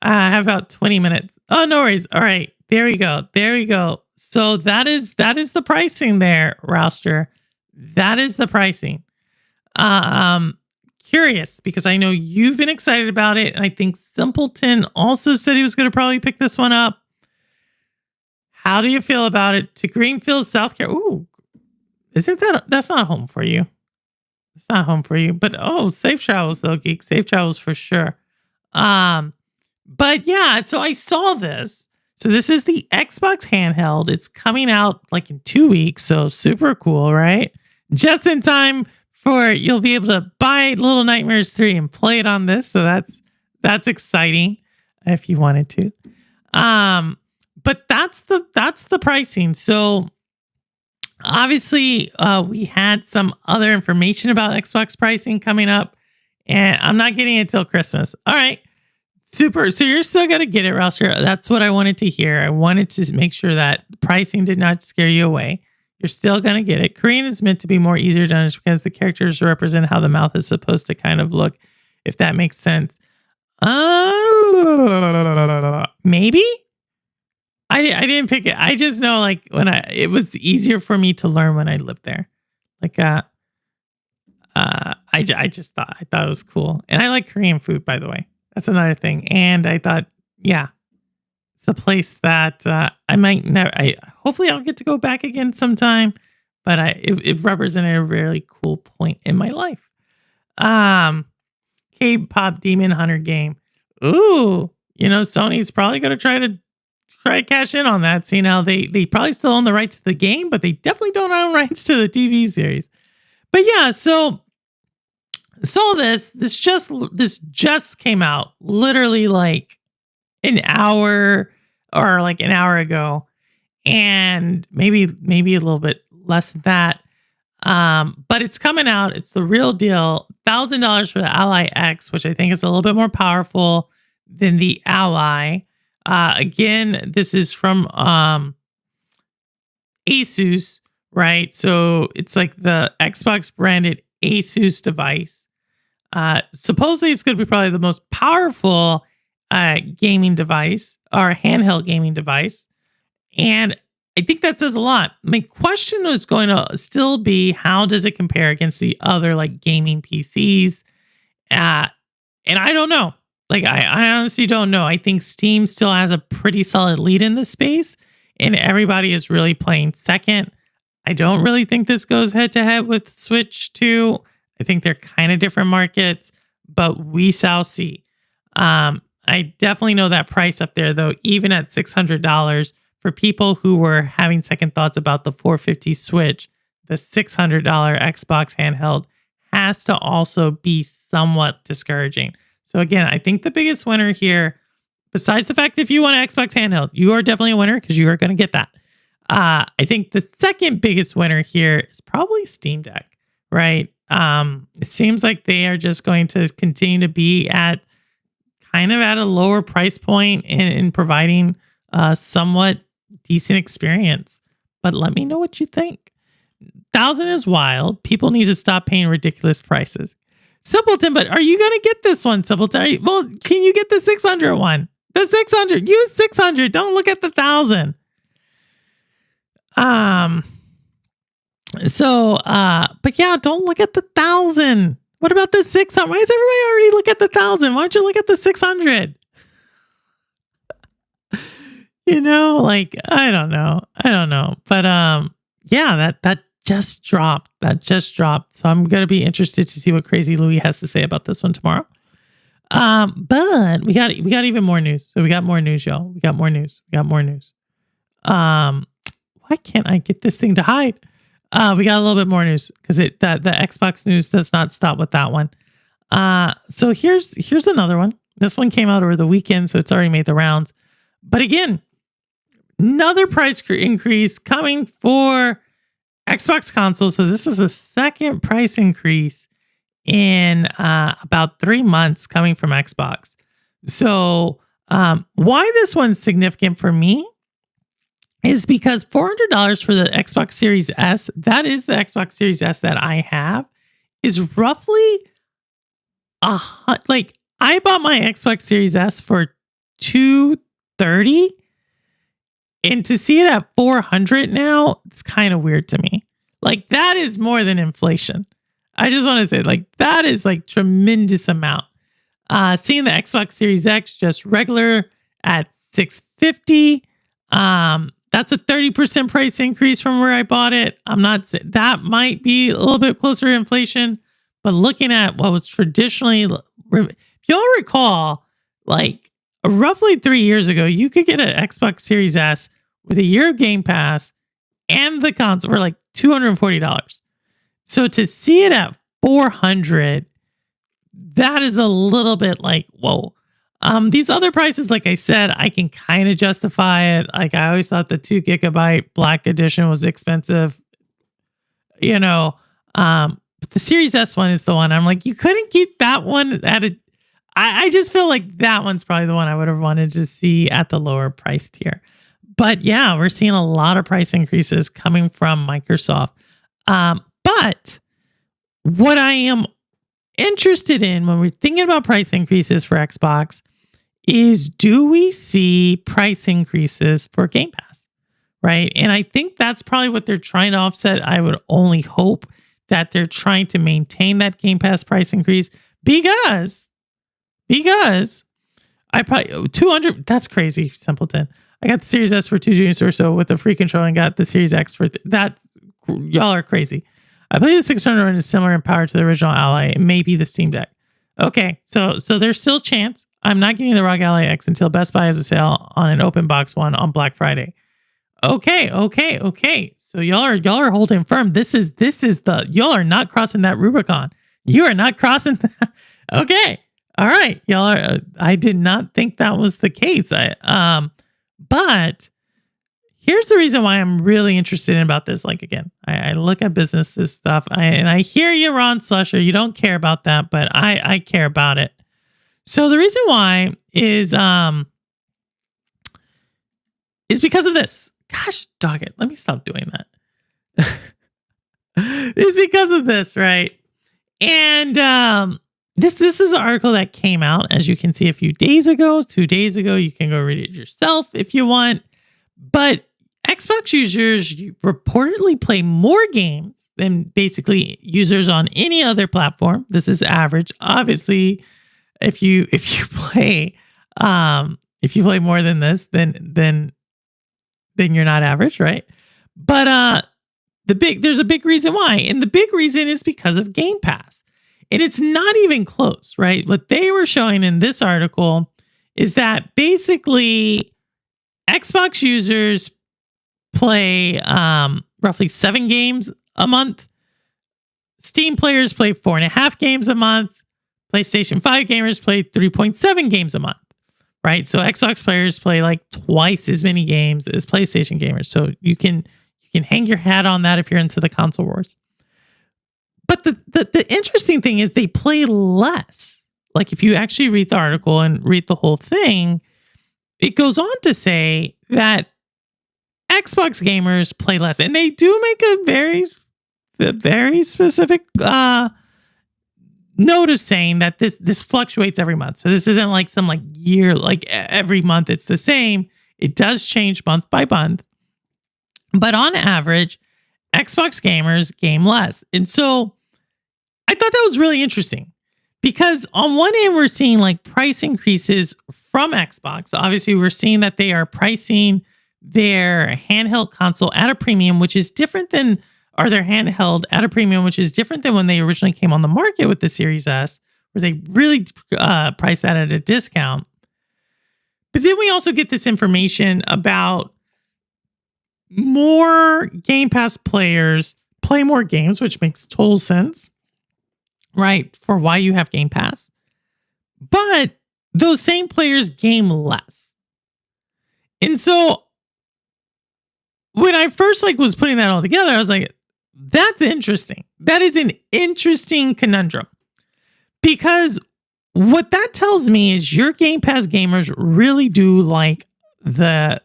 I have about 20 minutes. Oh, no worries. All right. There we go. So that is the pricing there, Rouster. That is the pricing. Curious because I know you've been excited about it. And I think Simpleton also said he was going to probably pick this one up. How do you feel about it? To Greenfield, South Carolina. Ooh, that's not home for you. It's not home for you, but safe travels though, Geek. Safe travels for sure. But yeah, so I saw this. So this is the Xbox handheld. It's coming out like in 2 weeks, so super cool, right? Just in time for you'll be able to buy Little Nightmares 3 and play it on this. So that's exciting if you wanted to. But that's the pricing. So obviously, we had some other information about Xbox pricing coming up, and I'm not getting it till Christmas. All right. Super. So you're still going to get it, Rouster. That's what I wanted to hear. I wanted to make sure that pricing did not scare you away. You're still going to get it. Korean is meant to be more easier to understand because the characters represent how the mouth is supposed to kind of look, if that makes sense. Maybe? I didn't pick it. I just know like it was easier for me to learn when I lived there. Like I thought it was cool. And I like Korean food, by the way. That's another thing. And I thought, yeah, it's a place that I might never. Hopefully I'll get to go back again sometime. but it represented a really cool point in my life. K-pop Demon Hunter game. Ooh, Sony's probably going to try to cash in on that. Seeing how they probably still own the rights to the game, but they definitely don't own rights to the TV series. But yeah, so this just came out literally like an hour ago, and maybe a little bit less than that. But it's coming out. It's the real deal. $1,000 for the Ally X, which I think is a little bit more powerful than the Ally. Again, this is from Asus, right? So it's like the Xbox branded Asus device. Supposedly it's going to be probably the most powerful gaming device or handheld gaming device. And I think that says a lot. My question is going to still be, how does it compare against the other like gaming PCs? And I don't know. Like, I honestly don't know. I think Steam still has a pretty solid lead in this space, and everybody is really playing second. I don't really think this goes head to head with Switch 2. I think they're kind of different markets, but we shall see. I definitely know that price up there, though, even at $600 for people who were having second thoughts about the $450 Switch, the $600 Xbox handheld has to also be somewhat discouraging. So again, I think the biggest winner here, besides the fact that if you want an Xbox handheld, you are definitely a winner because you are going to get that. I think the second biggest winner here is probably Steam Deck, right? It seems like they are just going to continue to be at a lower price point in providing a somewhat decent experience. But let me know what you think. 1,000 is wild. People need to stop paying ridiculous prices. Simpleton, but are you going to get this one, Simpleton? Well, can you get the 600 one? The 600. Use 600. Don't look at the 1,000. But yeah, don't look at the 1,000. What about the 600? Why does everybody already look at the 1,000? Why don't you look at the 600? I don't know. But yeah, that just dropped. So I'm going to be interested to see what Crazy Louie has to say about this one tomorrow. But we got even more news. So we got more news, y'all. We got more news. Why can't I get this thing to hide? We got a little bit more news because the Xbox news does not stop with that one. So here's another one. This one came out over the weekend, so it's already made the rounds. But again, another price increase coming for Xbox consoles. So this is the second price increase in about 3 months coming from Xbox. So why this one's significant for me is because $400 for the Xbox Series S, that is the Xbox Series S that I have, is roughly I bought my Xbox Series S for $230, and to see it at $400 now, it's kind of weird to me. Like, that is more than inflation. I just want to say, like, that is like tremendous amount. Seeing the Xbox Series X just regular at $650, that's a 30% price increase from where I bought it. That might be a little bit closer to inflation, but looking at what was traditionally, if y'all recall, like roughly 3 years ago, you could get an Xbox Series S with a year of Game Pass and the console for like $240. So to see it at $400, that is a little bit like, whoa. These other prices, like I said, I can kind of justify it. Like, I always thought the 2 GB Black Edition was expensive, but the Series S one is the one I'm like, you couldn't keep that one at a, I just feel like that one's probably the one I would have wanted to see at the lower price tier. But yeah, we're seeing a lot of price increases coming from Microsoft. But what I am interested in when we're thinking about price increases for Xbox is, do we see price increases for Game Pass, right? And I think that's probably what they're trying to offset. I would only hope that they're trying to maintain that Game Pass price increase because I probably 200. That's crazy, Simpleton. I got the Series S for $200 or so with a free controller and got the Series X for that's y'all are crazy. I believe the 600 is similar in power to the original Ally. It may be the Steam Deck. Okay, so there's still a chance. I'm not getting the ROG Ally X until Best Buy has a sale on an open box one on Black Friday. Okay. So y'all are holding firm. This is y'all are not crossing that Rubicon. You are not crossing that. Okay. All right. Y'all are, I did not think that was the case. But here's the reason why I'm really interested in about this. Like, again, I look at businesses stuff and I hear you, Ron Slusher. You don't care about that, but I care about it. So the reason why is because of this. Gosh, dog it. Let me stop doing that. It's because of this, right? And this is an article that came out, as you can see, a few days ago, 2 days ago. You can go read it yourself if you want. But Xbox users reportedly play more games than basically users on any other platform. This is average. Obviously, if you play more than this, then you're not average, right? But there's a big reason why. And the big reason is because of Game Pass. And it's not even close, right? What they were showing in this article is that basically Xbox users play roughly 7 games a month. Steam players play 4.5 games a month. PlayStation 5 gamers play 3.7 games a month. Right. So Xbox players play like twice as many games as PlayStation gamers. So you can hang your hat on that if you're into the console wars. But the interesting thing is they play less. Like if you actually read the article and read the whole thing, it goes on to say that Xbox gamers play less. And they do make a very specific note of saying that this fluctuates every month. So this isn't like some like year, like every month it's the same. It does change month by month. But on average, Xbox gamers game less. And so I thought that was really interesting because on one end, we're seeing like price increases from Xbox. Obviously, we're seeing that they are pricing their handheld console at a premium, which is different than their handheld at a premium, which is different than when they originally came on the market with the Series S, where they really priced that at a discount. But then we also get this information about more Game Pass players play more games, which makes total sense, right? For why you have Game Pass. But those same players game less. And so when I first was putting that all together, I was like, that's interesting. That is an interesting conundrum. Because what that tells me is your Game Pass gamers really do like the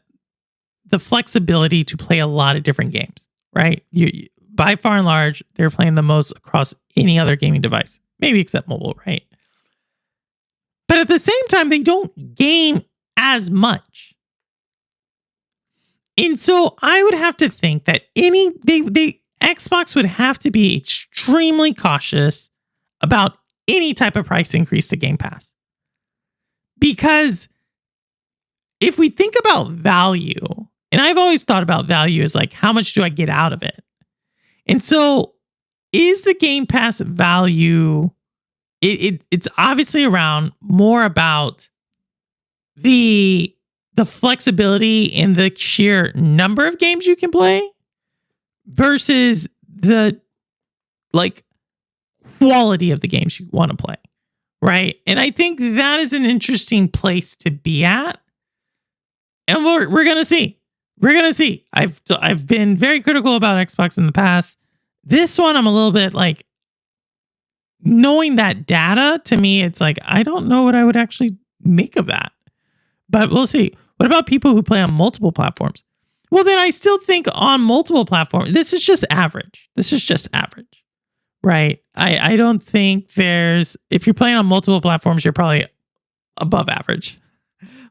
flexibility to play a lot of different games, right? You by far and large, they're playing the most across any other gaming device, maybe except mobile, right? But at the same time, they don't game as much. And so I would have to think that Xbox would have to be extremely cautious about any type of price increase to Game Pass. Because if we think about value, and I've always thought about value as like, how much do I get out of it? And so is the Game Pass value, it's obviously around more about the flexibility in the sheer number of games you can play versus the quality of the games you want to play, right? And I think that is an interesting place to be at. And we're gonna see. We're gonna see. I've been very critical about Xbox in the past. This one, I'm a little bit knowing that data, to me, it's like, I don't know what I would actually make of that. But we'll see. What about people who play on multiple platforms? Well, then I still think on multiple platforms, this is just average. This is just average, right? I don't think if you're playing on multiple platforms, you're probably above average.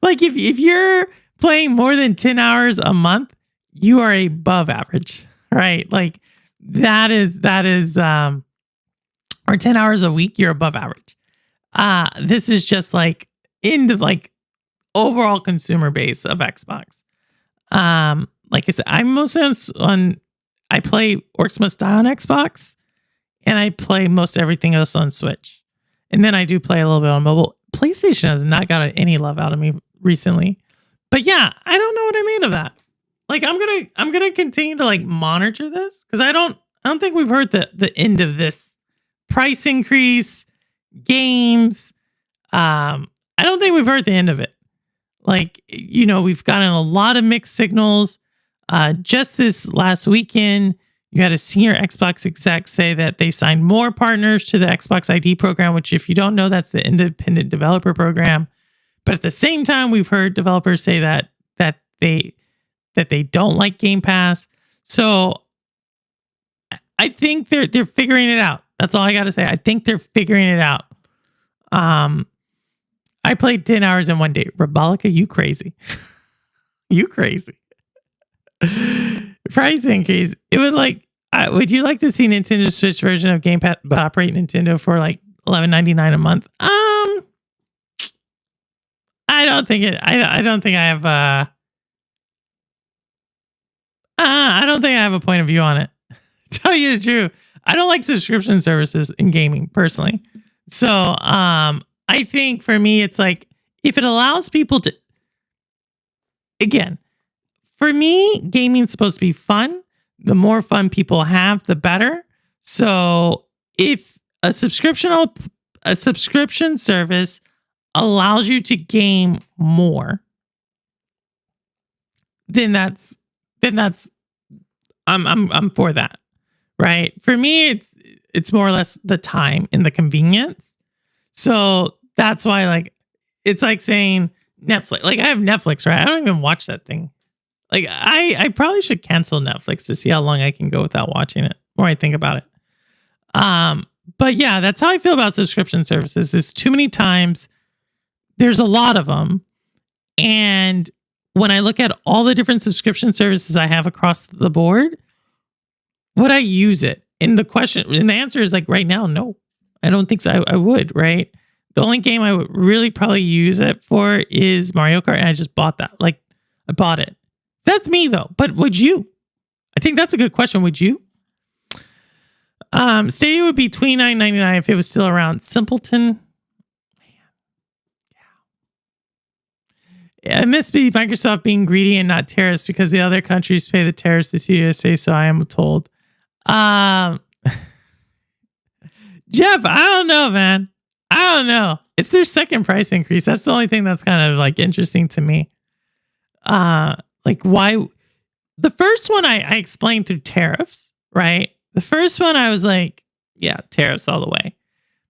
Like if you're playing more than 10 hours a month, you are above average, right? Like that is, or 10 hours a week, you're above average. This is just in the overall consumer base of Xbox. Like I said, I'm mostly on I play Orcs Must Die on Xbox, and I play most everything else on Switch. And then I do play a little bit on mobile. PlayStation has not got any love out of me recently. But yeah, I don't know what I made of that. Like I'm gonna continue to like monitor this because I don't think we've heard the end of this price increase, games. I don't think we've heard the end of it. Like, you know, we've gotten a lot of mixed signals. Just this last weekend, you had a senior Xbox exec say that they signed more partners to the Xbox ID program, which if you don't know, that's the independent developer program. But at the same time, we've heard developers say that they don't like Game Pass. So I think they're figuring it out. That's all I got to say. I think they're figuring it out. I played 10 hours in one day. Rebolica, you crazy. You crazy. Price increase. It would like, would you like to see Nintendo Switch version of Game Pass operate Nintendo for like $11.99 a month? I don't think it. I don't think I have. I don't think I have a point of view on it. Tell you the truth, I don't like subscription services in gaming personally. So, I think for me, it's like if it allows people to. Again, for me, gaming's supposed to be fun. The more fun people have, the better. So, if a subscription service allows you to game more, then that's I'm for that, right? For me, it's more or less the time and the convenience. So that's why, like, it's like saying Netflix. Like, I have Netflix, right? I don't even watch that thing. Like, I probably should cancel Netflix to see how long I can go without watching it. More I think about it. But yeah, that's how I feel about subscription services. Is too many times. There's a lot of them. And when I look at all the different subscription services I have across the board, would I use it? And the answer is like right now, no, I don't think so. I would, right? The only game I would really probably use it for is Mario Kart. And I just bought that. Like, I bought it. That's me though. But would you? I think that's a good question. Would you? Stadia would be $29.99 if it was still around. Simpleton. I miss Microsoft being greedy and not tariffs because the other countries pay the tariffs to the USA, so I am told. Jeff, I don't know, man. I don't know. It's their second price increase. That's the only thing that's kind of like interesting to me. Like why? The first one I explained through tariffs, right? The first one I was like, yeah, tariffs all the way.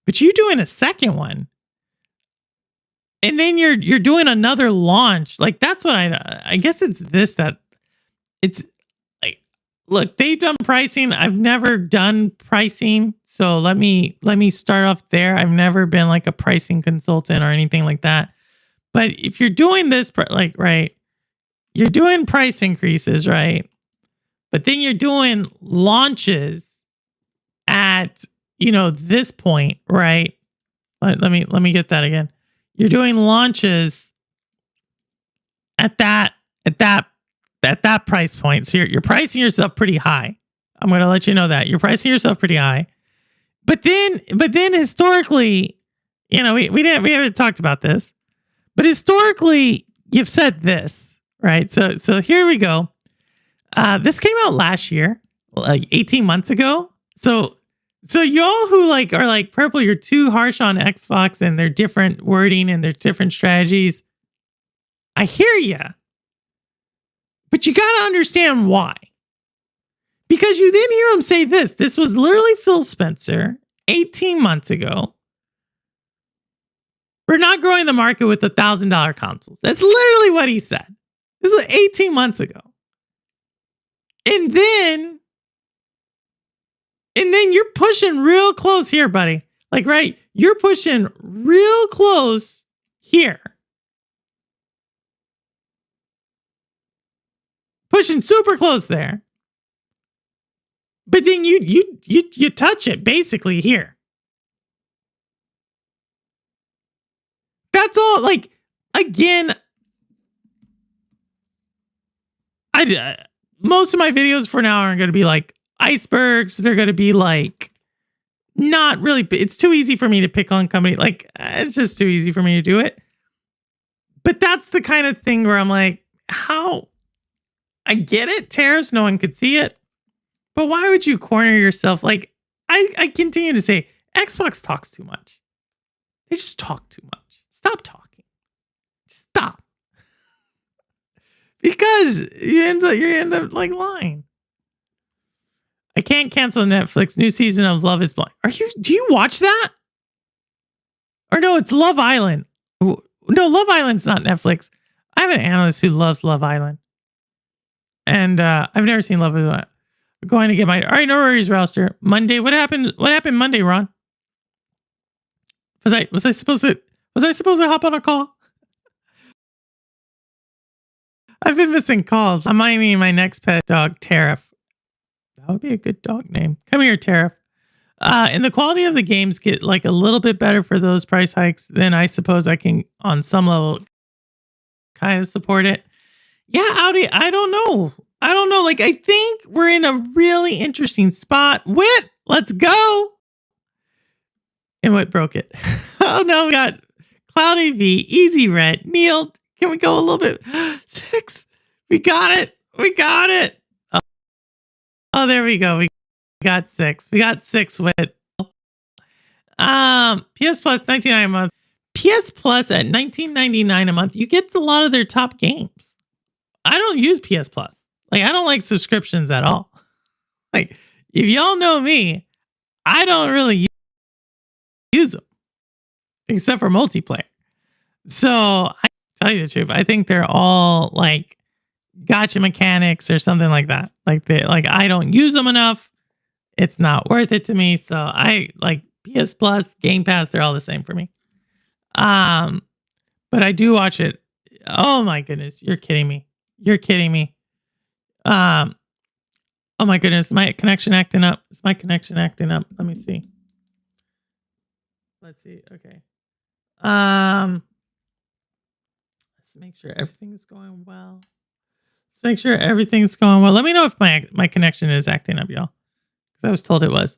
But you doing a second one. And then you're doing another launch. Like that's what I guess it's this that it's like, look, they've done pricing. I've never done pricing. So let me start off there. I've never been like a pricing consultant or anything like that. But if you're doing this, like, right, you're doing price increases, right? But then you're doing launches at, this point, right? Let me get that again. You're doing launches at that price point. So you're pricing yourself pretty high. I'm going to let you know that you're pricing yourself pretty high. But then historically, we haven't talked about this, but historically you've said this, right? So here we go. This came out last year, like 18 months ago. So y'all who are like Purple, you're too harsh on Xbox and their different wording and their different strategies. I hear you. But you got to understand why. Because you then hear him say this. This was literally Phil Spencer 18 months ago. We're not growing the market with $1,000 consoles. That's literally what he said. This was 18 months ago. And then you're pushing real close here, buddy. Like, right? You're pushing real close here. Pushing super close there. But then you touch it basically here. That's all. Like, again, most of my videos for now are going to be like icebergs. They're going to be like not really. It's too easy for me to pick on company. Like it's just too easy for me to do it. But that's the kind of thing where I'm like, how? I get it, tariffs. No one could see it. But why would you corner yourself? Like I continue to say, Xbox talks too much. They just talk too much. Stop talking. Just stop. Because you end up like lying. I can't cancel Netflix. New season of Love is Blind. Do you watch that? Or no, it's Love Island. No, Love Island's not Netflix. I have an analyst who loves Love Island. And I've never seen Love Island. I'm going to get my... All right, no worries, Rouster. Monday. What happened Monday, Ron? Was I supposed to hop on a call? I've been missing calls. I'm minding my next pet dog, Tariff. That would be a good dog name. Come here, Tariff. And the quality of the games get like a little bit better for those price hikes. Then I suppose I can, on some level, kind of support it. Yeah, Audi. I don't know. Like, I think we're in a really interesting spot. Wit, let's go. And what broke it? Oh no, we got Cloudy V, Easy Red, Neil. Can we go a little bit? 6. We got it. Oh, there we go. We got 6. We got 6 with PS Plus $19.99 a month. PS Plus at $19.99 a month. You get a lot of their top games. I don't use PS Plus. Like, I don't like subscriptions at all. Like, if y'all know me, I don't really use them except for multiplayer. So I tell you the truth, I think they're all like gotcha mechanics or something like that. Like I don't use them enough. It's not worth it to me. So I like PS Plus, Game Pass. They're all the same for me. But I do watch it. Oh my goodness, you're kidding me. Oh my goodness, my connection acting up. Is my connection acting up? Let me see. Let's see. Okay. Let's make sure everything's going well. Let me know if my connection is acting up, y'all. Because I was told it was.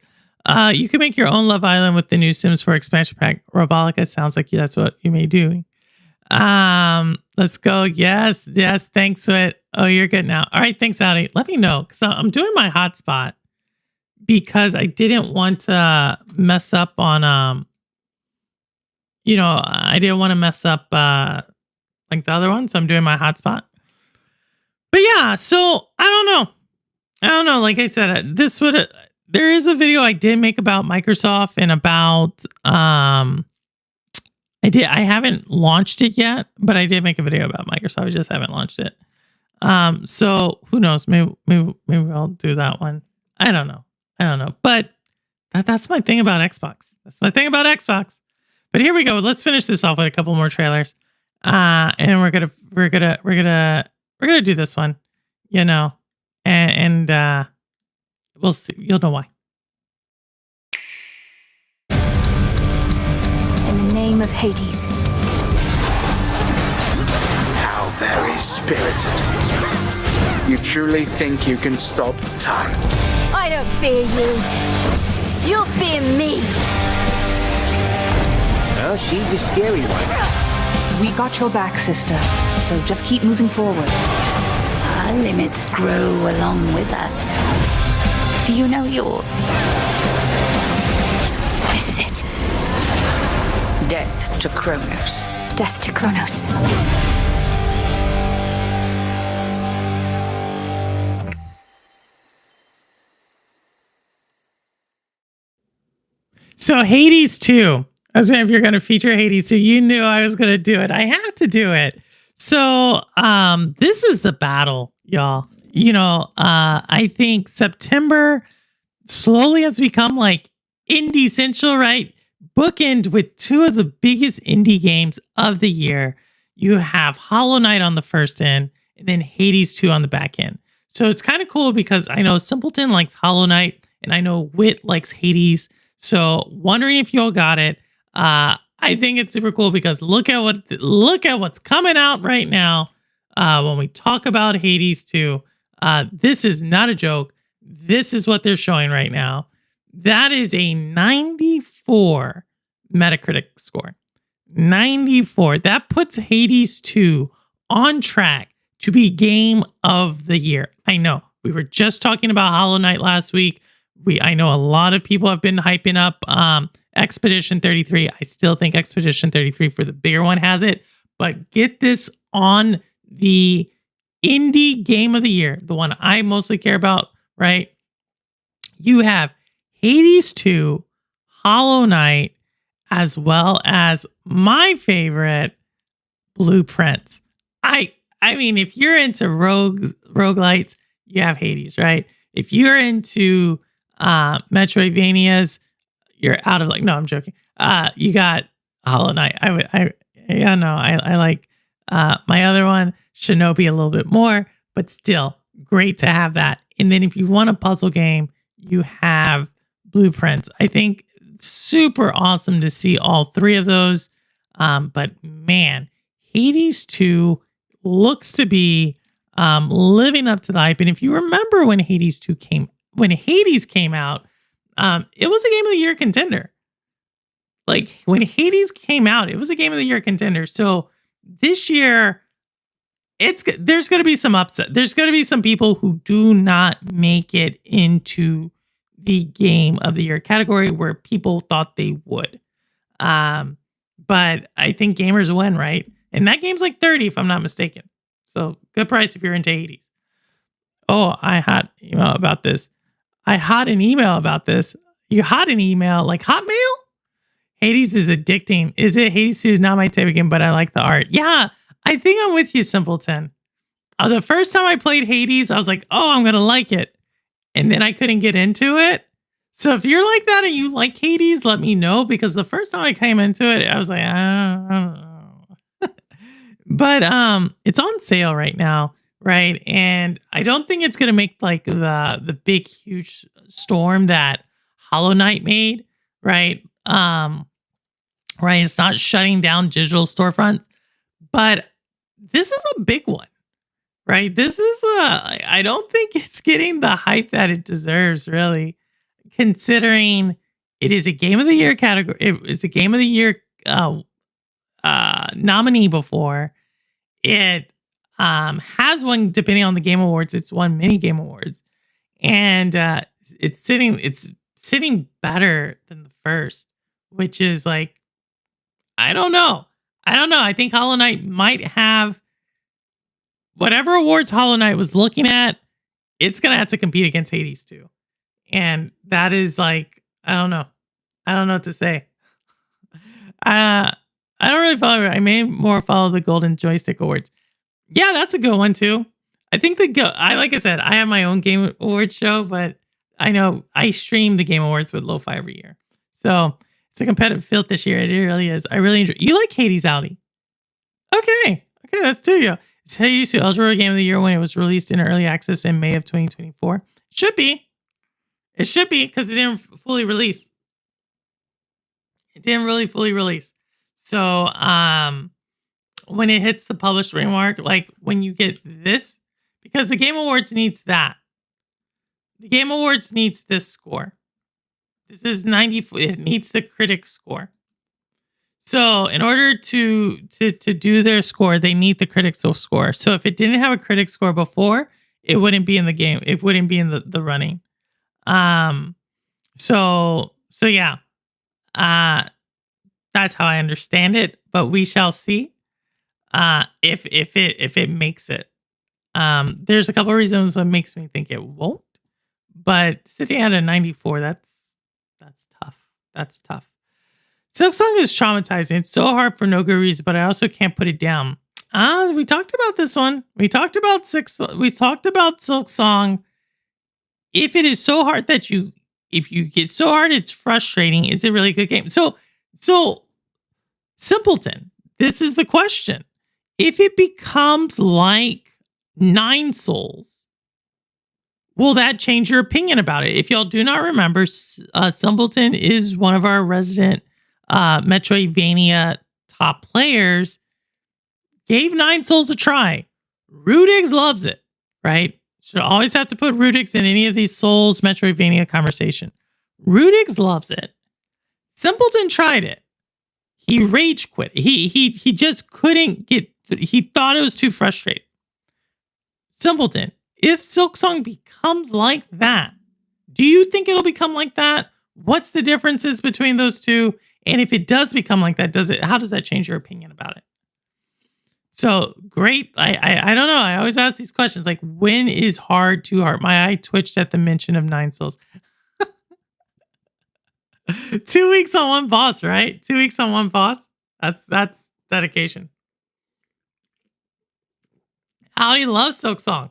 You can make your own Love Island with the new Sims 4 expansion pack. Robolica sounds like that's what you may do. Let's go. Yes. Thanks, Sweat. Oh, you're good now. All right. Thanks, Audi. Let me know because I'm doing my hotspot because I didn't want to mess up on I didn't want to mess up like the other one, so I'm doing my hotspot. But yeah, so I don't know. Like I said, there is a video I did make about Microsoft and about I haven't launched it yet, but I did make a video about Microsoft. I just haven't launched it. So who knows? Maybe I'll do that one. I don't know. But that's my thing about Xbox. But here we go. Let's finish this off with a couple more trailers. And we're gonna do this one, and we'll see. You'll know why. In the name of Hades. How very spirited. You truly think you can stop time? I don't fear you. You fear me. Oh, she's a scary one. We got your back, sister. So just keep moving forward. Our limits grow along with us. Do you know yours? This is it. Death to Kronos. Death to Kronos. So Hades 2. I was if you're going to feature Hades, so you knew I was going to do it. I have to do it. So this is the battle, y'all. I think September slowly has become like indie central, right? Bookend with two of the biggest indie games of the year. You have Hollow Knight on the first end, and then Hades 2 on the back end. So it's kind of cool because I know Simpleton likes Hollow Knight, and I know Wit likes Hades. So wondering if y'all got it. I think it's super cool because look at what's coming out right now. When we talk about Hades 2, This is not a joke. This is what they're showing right now. That is a 94 Metacritic score. 94. That puts Hades 2 on track to be game of the year. I know we were just talking about Hollow Knight last week. I know a lot of people have been hyping up Expedition 33. I still think Expedition 33 for the bigger one has it, but get this on the indie game of the year, the one I mostly care about, right? You have Hades 2, Hollow Knight, as well as my favorite, Blueprints. I mean, if you're into roguelites, you have Hades, right? If you're into Metroidvanias, you're out of no, I'm joking. You got Hollow Knight. I like my other one, Shinobi, a little bit more, but still great to have that. And then if you want a puzzle game, you have Blueprints. I think super awesome to see all three of those. But man, Hades 2 looks to be living up to the hype. And if you remember when Hades came out, it was a Game of the Year contender. Like when Hades came out, it was a Game of the Year contender. So this year, there's going to be some upset. There's going to be some people who do not make it into the Game of the Year category where people thought they would. But I think gamers win, right? And that game's like 30 if I'm not mistaken. So good price if you're into Hades. Oh, I had an email about this. You had an email like Hotmail? Hades is addicting. Is it? Hades 2 is not my type of game, but I like the art. Yeah, I think I'm with you, Simpleton. The first time I played Hades, I was like, oh, I'm going to like it. And then I couldn't get into it. So if you're like that and you like Hades, let me know. Because the first time I came into it, I was like, I don't know. But it's on sale right now, right? And I don't think it's going to make like the big, huge storm that Hollow Knight made, right? Right, it's not shutting down digital storefronts, but this is a big one, right? I don't think it's getting the hype that it deserves, really, considering it is a Game of the Year category. It's a Game of the Year nominee before. It has won, depending on the Game Awards, it's won many Game Awards, and it's sitting better than the first, which is like, I don't know. I think Hollow Knight might have whatever awards Hollow Knight was looking at. It's gonna have to compete against Hades 2, and that is like, I don't know what to say. I don't really follow it. I may more follow the Golden Joystick Awards. Yeah, that's a good one too. I think like I said, I have my own Game Awards show, but I know I stream the Game Awards with Lo-Fi every year. So it's a competitive field this year. It really is. I really enjoy. You like Hades, Audi? Okay, that's two. Yeah, it's Hades 2 eligible Game of the Year when it was released in early access in May of 2024. Should be. It should be because it didn't fully release. It didn't really fully release. So when it hits the published mark, like when you get this, because the Game Awards needs that. The Game Awards needs this score. This is 94. It needs the critic score. So in order to do their score, they need the critics score. So if it didn't have a critic score before, it wouldn't be in the game. It wouldn't be in the running. So yeah. That's how I understand it, but we shall see if it makes it. There's a couple of reasons what makes me think it won't, but sitting at a 94, that's tough. That's tough. Silksong is traumatizing. It's so hard for no good reason, but I also can't put it down. We talked about this one. We talked about Silksong. If it is so hard that if you get so hard, it's frustrating. Is it really a good game? So Simpleton, this is the question. If it becomes like Nine Souls, will that change your opinion about it? If y'all do not remember, Simpleton is one of our resident Metroidvania top players. Gave Nine Souls a try. Rudigs loves it, right? Should always have to put Rudix in any of these Souls Metroidvania conversation. Rudix loves it. Simpleton tried it. He rage quit. He just couldn't get. He thought it was too frustrating. Simpleton, if Silksong becomes like that, do you think it'll become like that? What's the differences between those two? And if it does become like that, how does that change your opinion about it? So great. I don't know. I always ask these questions like, when is hard too hard? My eye twitched at the mention of 9 Souls. 2 weeks on one boss, right? 2 weeks on one boss. That's dedication. Audi loves Silksong.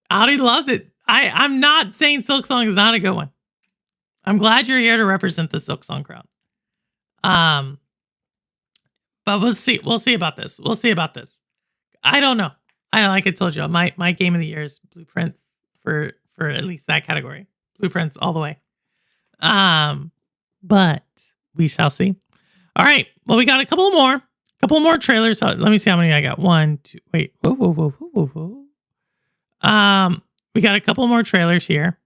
Audi loves it. I'm not saying Silksong is not a good one. I'm glad you're here to represent the Silksong crowd. But we'll see. We'll see about this. We'll see about this. I don't know. Like I told you, my game of the year is Blueprints for at least that category. Blueprints all the way. But we shall see. All right. Well, we got a couple more trailers. Let me see how many I got. 1, 2. Wait. Whoa. We got a couple more trailers here.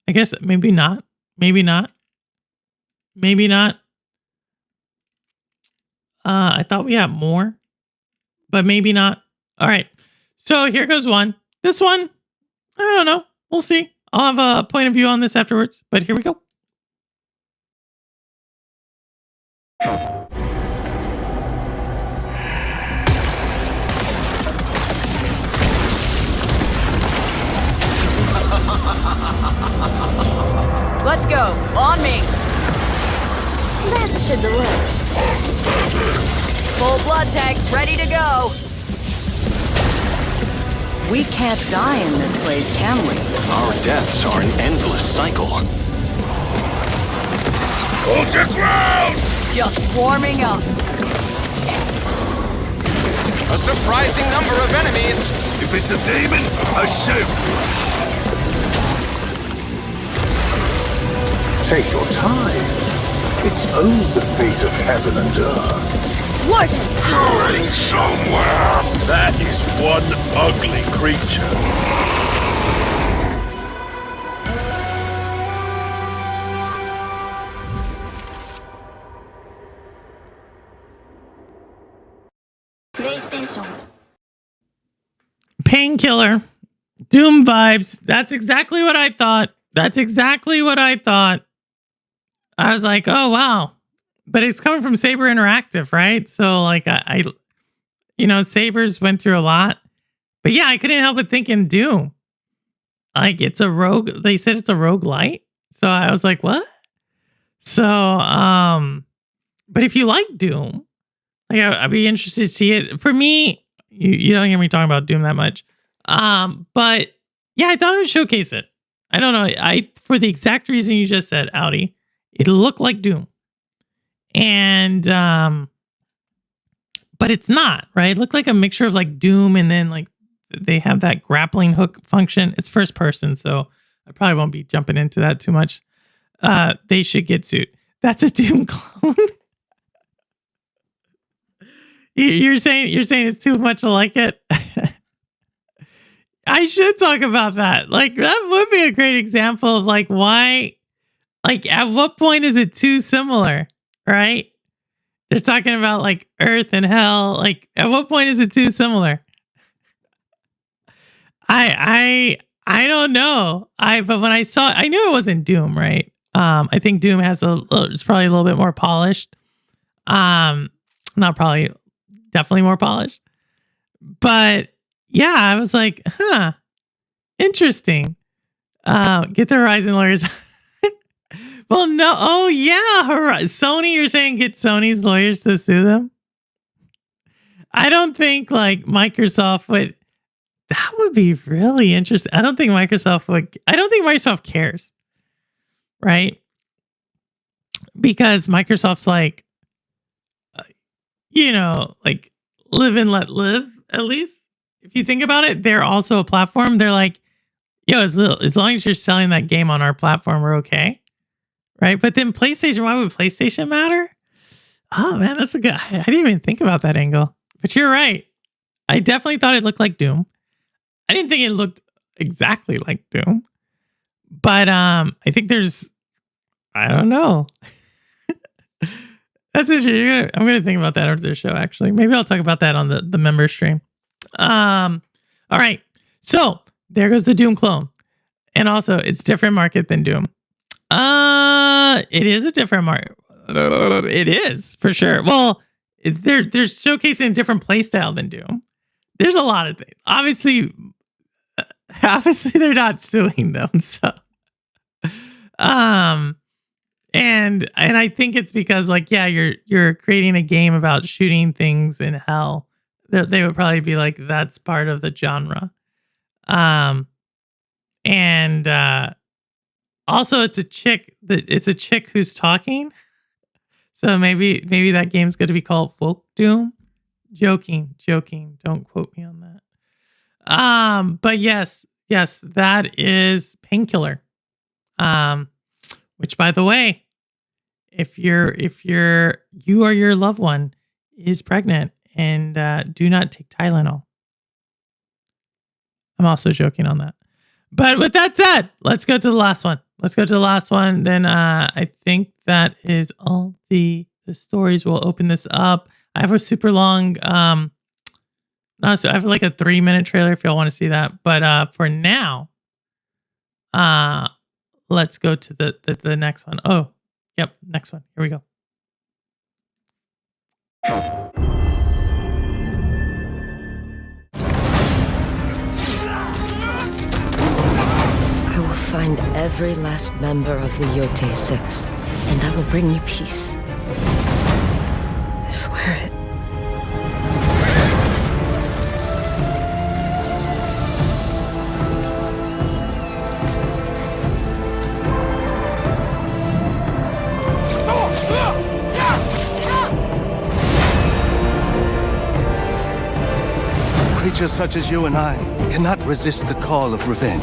I guess maybe not. I thought we had more, but maybe not. All right. So here goes one. This one, I don't know. We'll see. I'll have a point of view on this afterwards, but here we go. Let's go. On me. That should work. Full blood tank, ready to go. We can't die in this place, can we? Our deaths are an endless cycle. Hold your ground! Just warming up. A surprising number of enemies. If it's a demon, I shoot. Take your time. It's only the fate of heaven and earth. Warden! Going somewhere! That is one ugly creature. PlayStation. Painkiller. Doom vibes. That's exactly what I thought. I was like, oh, wow. But it's coming from Saber Interactive, right? So, like, I Saber's went through a lot. But yeah, I couldn't help but thinking Doom. Like, it's a rogue. They said it's a roguelite. So I was like, what? So, but if you like Doom, like, I'd be interested to see it. For me, you don't hear me talking about Doom that much. But yeah, I thought it would showcase it. I don't know. For the exact reason you just said, Audi, it looked like Doom. And, but it's not, right? It looked like a mixture of like Doom and then like they have that grappling hook function. It's first person, so I probably won't be jumping into that too much. They should get sued. That's a Doom clone. You're saying it's too much to like it? I should talk about that. Like, that would be a great example of like why, like, at what point is it too similar, right? They're talking about like Earth and Hell. Like, at what point is it too similar? I don't know. But when I saw it, I knew it wasn't Doom, right? I think Doom it's probably a little bit more polished. Not probably, definitely more polished. But yeah, I was like, huh, interesting. Get the Horizon lawyers. Well, no. Oh, yeah. Sony, you're saying get Sony's lawyers to sue them? I don't think like Microsoft would. That would be really interesting. I don't think Microsoft cares. Right? Because Microsoft's like, like live and let live, at least. If you think about it, they're also a platform. They're like, yo, as long as you're selling that game on our platform, we're okay. Right? But then PlayStation, why would PlayStation matter? Oh man, that's a good. I didn't even think about that angle, but you're right. I definitely thought it looked like Doom. I didn't think it looked exactly like Doom, but I think there's. I don't know. That's interesting. I'm gonna think about that after the show. Actually, maybe I'll talk about that on the member stream. All right. So there goes the Doom clone, and also it's different market than Doom. It is a different market. It is for sure. Well, they're showcasing a different playstyle than Doom. There's a lot of things. Obviously they're not suing them. So, and I think it's because like, yeah, you're creating a game about shooting things in hell. They would probably be like, that's part of the genre. And also it's a chick who's talking. So maybe that game's going to be called Folk Doom. Joking. Don't quote me on that. But yes, that is Painkiller. Which by the way, if you or your loved one is pregnant and do not take Tylenol. I'm also joking on that. But with that said, let's go to the last one. Then I think that is all the stories. We'll open this up. I have a super long, I have like a 3-minute trailer if y'all want to see that. But for now, let's go to the next one. Oh, yep, next one. Here we go. I will find every last member of the Yote Six, and I will bring you peace. I swear it. Creatures such as you and I cannot resist the call of revenge.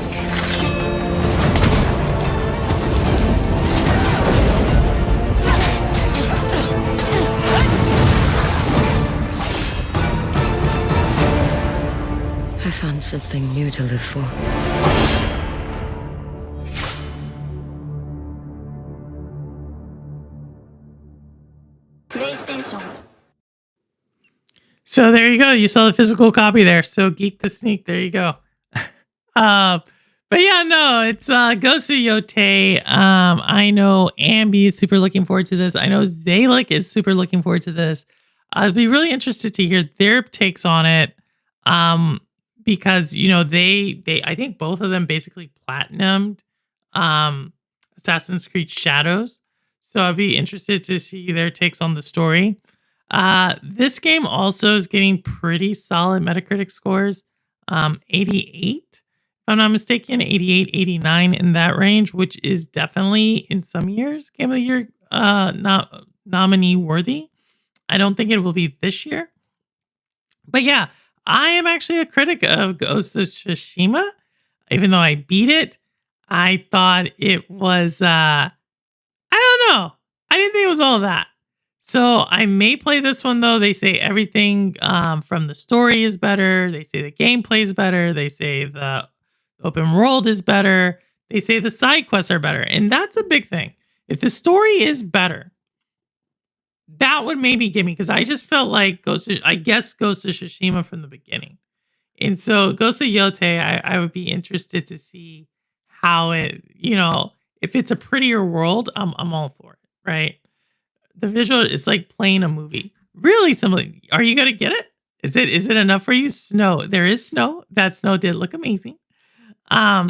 I found something new to live for. So there you go. You saw the physical copy there. So Geek the Sneak. There you go. But yeah, no, it's Ghost of Yote. I know Ambi is super looking forward to this. I know Zalik is super looking forward to this. I'd be really interested to hear their takes on it. Because they I think both of them basically platinumed Assassin's Creed Shadows. So I'd be interested to see their takes on the story. This game also is getting pretty solid Metacritic scores. 88, if I'm not mistaken, 88, 89 in that range, which is definitely in some years Game of the Year not nominee worthy. I don't think it will be this year. But yeah, I am actually a critic of Ghost of Tsushima. Even though I beat it, I thought it was, I don't know. I didn't think it was all that. So I may play this one though. They say everything from the story is better. They say the gameplay is better. They say the open world is better. They say the side quests are better. And that's a big thing. If the story is better, that would maybe give me, because I just felt like Ghost of Tsushima from the beginning. And so Ghost of Yote, I would be interested to see how it, if it's a prettier world, I'm all for it, right? The visual, it's like playing a movie. Really similar. Are you gonna get it? Is it enough for you? Snow. There is snow. That snow did look amazing. Wow,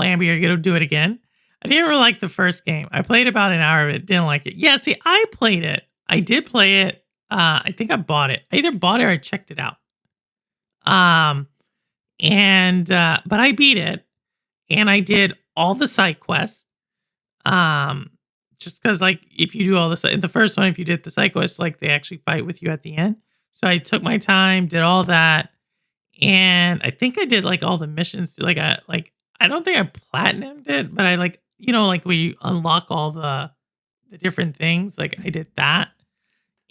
Amber, you're gonna do it again. I didn't really like the first game. I played about an hour of it. Didn't like it. Yeah, see, I played it. I did play it. I think I bought it. I either bought it or I checked it out. But I beat it, and I did all the side quests. Just because, like, if you do all this in the first one, if you did the side quests, like, they actually fight with you at the end. So I took my time, did all that, and I think I did like all the missions. I don't think I platinumed it, but I like where you unlock all the the different things. Like I did that.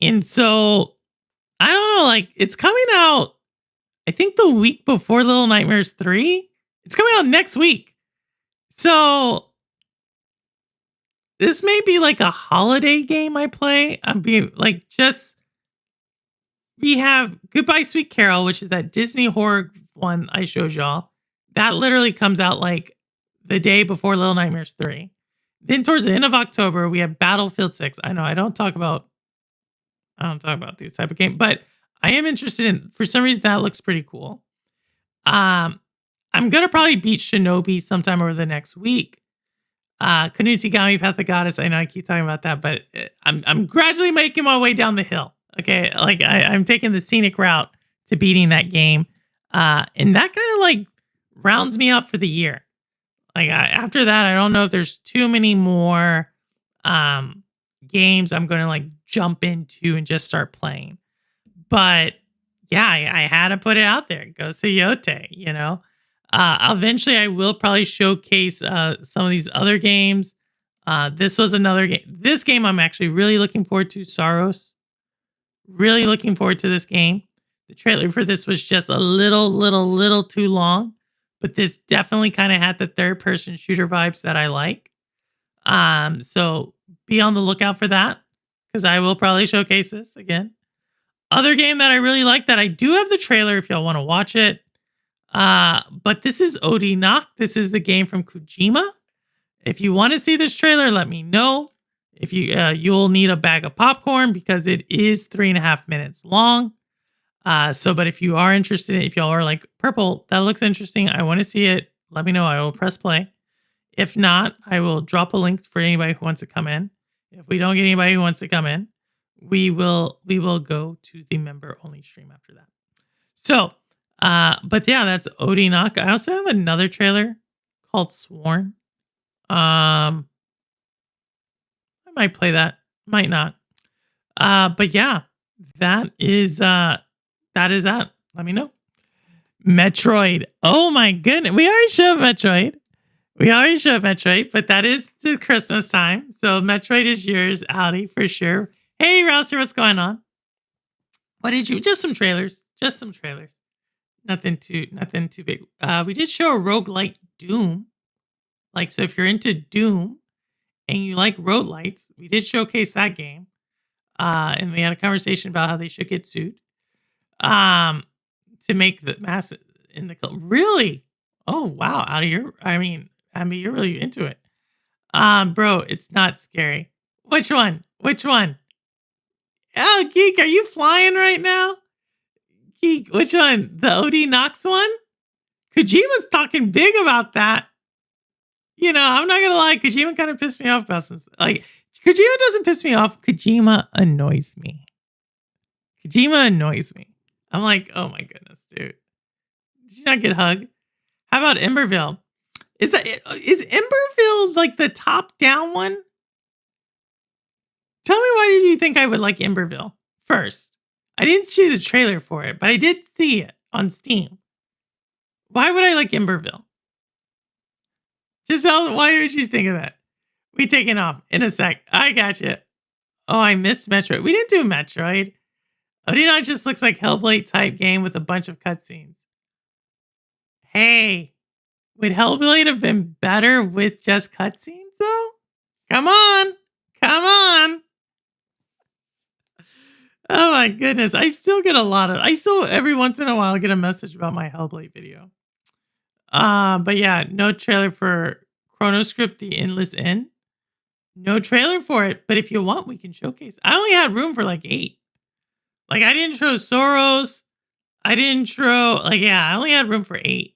And so I don't know, like it's coming out, I think the week before Little Nightmares 3. It's coming out next week. So this may be like a holiday game I play. I'm being like we have Goodbye Sweet Carol, which is that Disney horror one I showed y'all. That literally comes out like the day before Little Nightmares 3. Then towards the end of October, we have Battlefield 6. I know I don't talk about these type of games, but I am interested in, for some reason, that looks pretty cool. I'm going to probably beat Shinobi sometime over the next week. Kunitsigami Path of Goddess. I know I keep talking about that, but I'm gradually making my way down the hill. Okay. Like I'm taking the scenic route to beating that game. And that kind of like rounds me up for the year. Like after that, I don't know if there's too many more games I'm going to like jump into and just start playing. But yeah, I had to put it out there. Go see Yote, you know. Eventually, I will probably showcase some of these other games. This was another game. This game I'm actually really looking forward to, Saros. Really looking forward to this game. The trailer for this was just a little too long, but this definitely kind of had the third-person shooter vibes that I like. So be on the lookout for that, because I will probably showcase this again. Other game that I really like that I do have the trailer if y'all want to watch it. But this is Odi Knock. This is the game from Kojima. If you want to see this trailer, let me know. If you'll need a bag of popcorn because it is 3.5 minutes long. But if you are interested, if y'all are like, Purple, that looks interesting, I want to see it, let me know. I will press play. If not, I will drop a link for anybody who wants to come in. If we don't get anybody who wants to come in, we will go to the member only stream after that. So, but yeah, that's Odi Knock. I also have another trailer called Sworn. I might play that, might not. But yeah, that is that. Let me know. Metroid. Oh my goodness. We already showed Metroid. But that is the Christmas time. So Metroid is yours, Audi, for sure. Hey, Rouster, what's going on? What did you? Just some trailers. Nothing too big. We did show a roguelite Doom. Like, so if you're into Doom and you like roguelites, we did showcase that game. And we had a conversation about how they should get sued. To make the mass in the really. Oh wow, I mean, you're really into it. Bro, it's not scary. Which one? Oh, Geek, are you flying right now? Geek, which one? The OD Knox one? Kojima's talking big about that. You know, I'm not gonna lie, Kojima kind of pissed me off about some stuff. Like, Kojima doesn't piss me off. Kojima annoys me. I'm like, oh my goodness, dude. Did you not get hugged? How about Emberville? Is Emberville like the top-down one? Tell me, why did you think I would like Emberville first? I didn't see the trailer for it, but I did see it on Steam. Why would I like Emberville? Why would you think of that? We taking off in a sec. I got you. Oh, I missed Metroid. We didn't do Metroid. Odina just looks like Hellblade type game with a bunch of cutscenes. Hey, would Hellblade have been better with just cutscenes though? Come on. Oh my goodness. I still every once in a while get a message about my Hellblade video. But yeah, no trailer for Chronoscript, The Endless End. No trailer for it, but if you want, we can showcase. I only had room for like 8. Like, I didn't show Soros. I only had room for 8.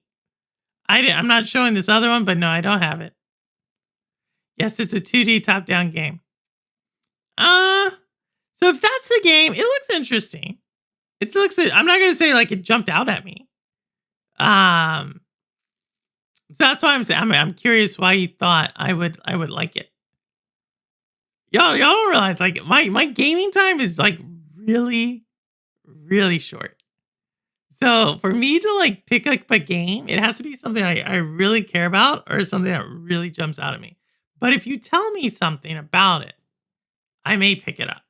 I'm not showing this other one, but no, I don't have it. Yes, it's a 2D top-down game. So if that's the game, it looks interesting. I'm not going to say like it jumped out at me. So that's why I'm saying, I'm curious why you thought I would like it. Y'all don't realize, like, my gaming time is like really, really short. So for me to like pick up a game, it has to be something I really care about or something that really jumps out at me. But if you tell me something about it I may pick it up.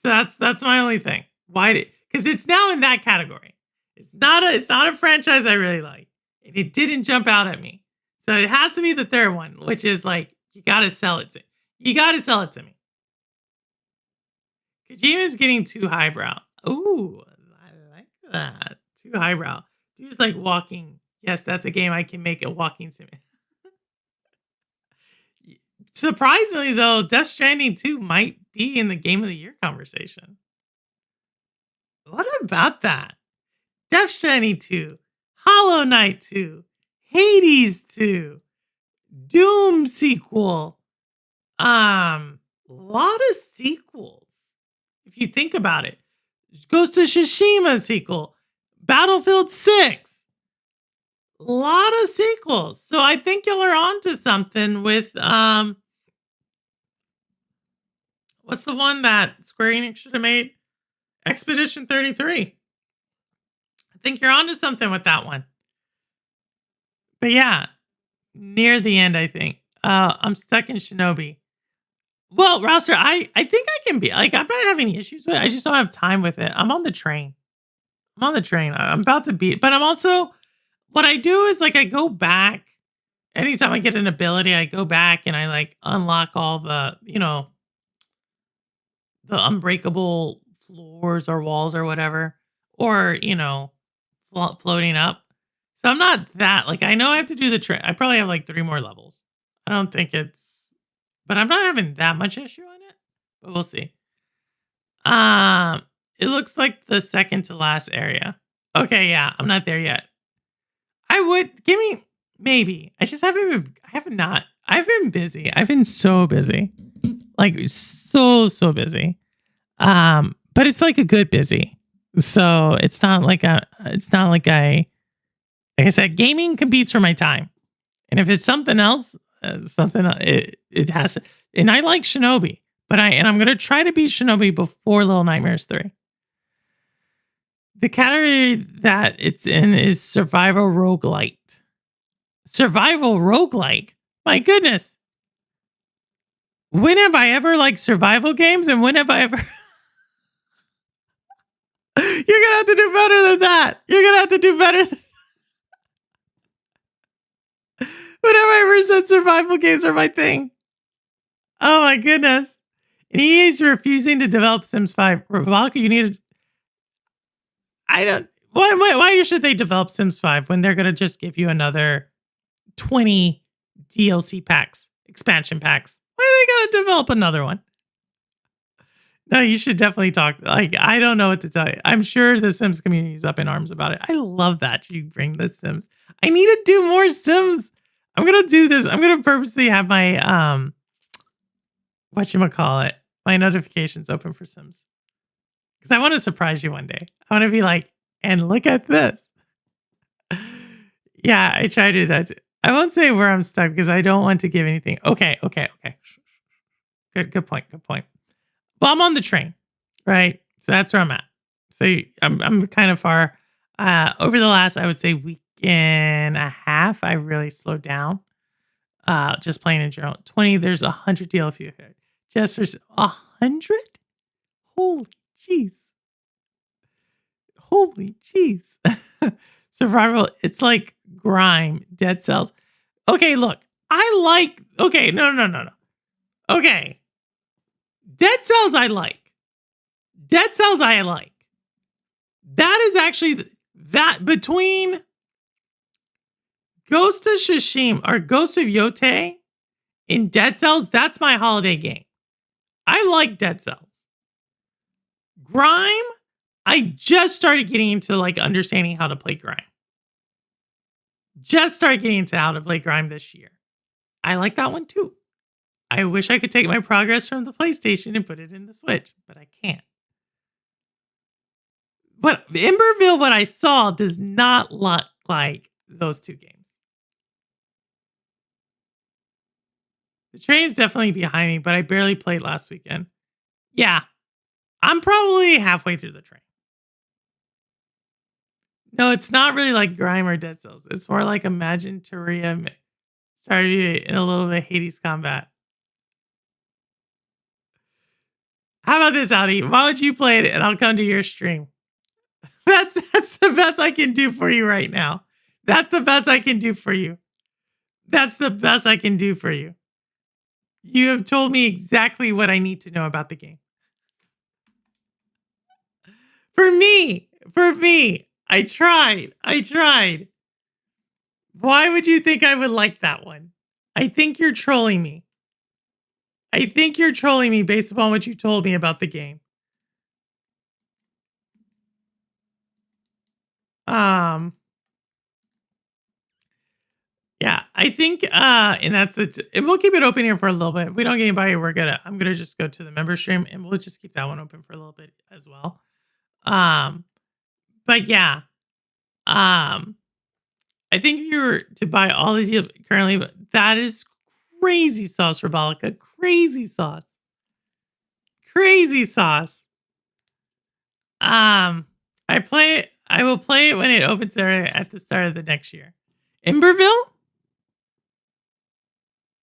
So that's my only thing. Why? Because it's now in that category. It's not a franchise I really like. And it didn't jump out at me. So it has to be the third one, which is like, you gotta sell it to me. Kojima's getting too highbrow. Ooh, I like that. Too highbrow. Dude's like walking. Yes, that's a game I can make a walking simulator. Surprisingly, though, Death Stranding 2 might be in the Game of the Year conversation. What about that? Death Stranding 2, Hollow Knight 2, Hades 2, Doom sequel. A lot of sequels. If you think about it. Ghost of Tsushima sequel, Battlefield 6. A lot of sequels. So I think y'all are onto something with what's the one that Square Enix should have made? Expedition 33. I think you're onto something with that one. But yeah, near the end, I think. I'm stuck in Shinobi. Well, Rouster, I think I can be like, I'm not having issues with it. I just don't have time with it. I'm on the train. I'm about to beat, but I'm also, what I do is like, I go back anytime I get an ability, I go back and I like unlock all the, the unbreakable floors or walls or whatever, or, floating up. So I'm not that, like, I know I have to do the trick. I probably have like 3 more levels. I don't think but I'm not having that much issue on it, but we'll see. It looks like the second to last area. Okay, yeah, I'm not there yet. Maybe. I just I've been busy. I've been so busy. Like so busy. But it's like a good busy. So it's not like like I said, gaming competes for my time. And if it's something else, it has to, and I like Shinobi, but I'm going to try to beat Shinobi before Little Nightmares 3. The category that it's in is survival roguelite. Survival roguelike? My goodness. When have I ever liked survival games, and when have I ever... You're going to have to do better than that. You're going to have to do better than... When have I ever said survival games are my thing? Oh my goodness. And he is refusing to develop Sims 5. Ravalka, you need to... Why should they develop Sims 5 when they're going to just give you another 20 DLC packs, expansion packs? Why are they going to develop another one? No, you should definitely talk. Like, I don't know what to tell you. I'm sure the Sims community is up in arms about it. I love that you bring the Sims. I need to do more Sims. I'm going to do this. I'm going to purposely have my, whatchamacallit, my notifications open for Sims. Because I want to surprise you one day. I want to be like, and look at this. Yeah, I try to do that too. I won't say where I'm stuck because I don't want to give anything. Okay. Good point. Well, I'm on the train, right? So that's where I'm at. So I'm kind of far. Over the last, I would say, week and a half, I really slowed down. Just playing in general. 20, there's 100 DLC. Just there's 100? Holy jeez. Survival, it's like Grime, Dead Cells. Okay, look. Okay, no. Okay. Dead Cells I like. That is actually that between Ghost of Tsushima or Ghost of Yotei and Dead Cells, that's my holiday game. I like Dead Cells. Grime, I just started getting into like understanding how to play Grime. Just started getting into how to play Grime this year. I like that one too. I wish I could take my progress from the PlayStation and put it in the Switch, but I can't. But Emberville, what I saw, does not look like those two games. The train's definitely behind me, but I barely played last weekend. Yeah, I'm probably halfway through the train. No, it's not really like Grime or Dead Cells. It's more like Imagine Teria Started in a little bit of Hades combat. How about this, Audi? Why don't you play it and I'll come to your stream? That's the best I can do for you right now. That's the best I can do for you. That's the best I can do for you. You have told me exactly what I need to know about the game. For me, I tried. Why would you think I would like that one? I think you're trolling me. I think you're trolling me based upon what you told me about the game. Yeah, I think and that's it. And we'll keep it open here for a little bit. If we don't get anybody, I'm gonna just go to the member stream and we'll just keep that one open for a little bit as well. But yeah. I think if you were to buy all these currently, that is crazy sauce, Rebolica. Crazy sauce. Crazy sauce. I will play it when it opens there at the start of the next year. Emberville?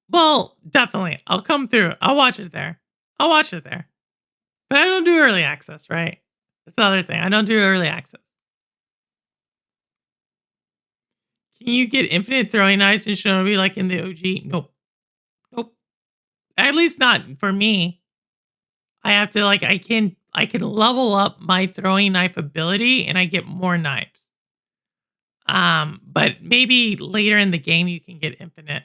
Well, definitely. I'll come through. I'll watch it there. But I don't do early access, right? That's the other thing. I don't do early access. Can you get infinite throwing knives in Shinobi like in the OG? Nope. At least not for me. I have to I can level up my throwing knife ability and I get more knives. But maybe later in the game you can get infinite.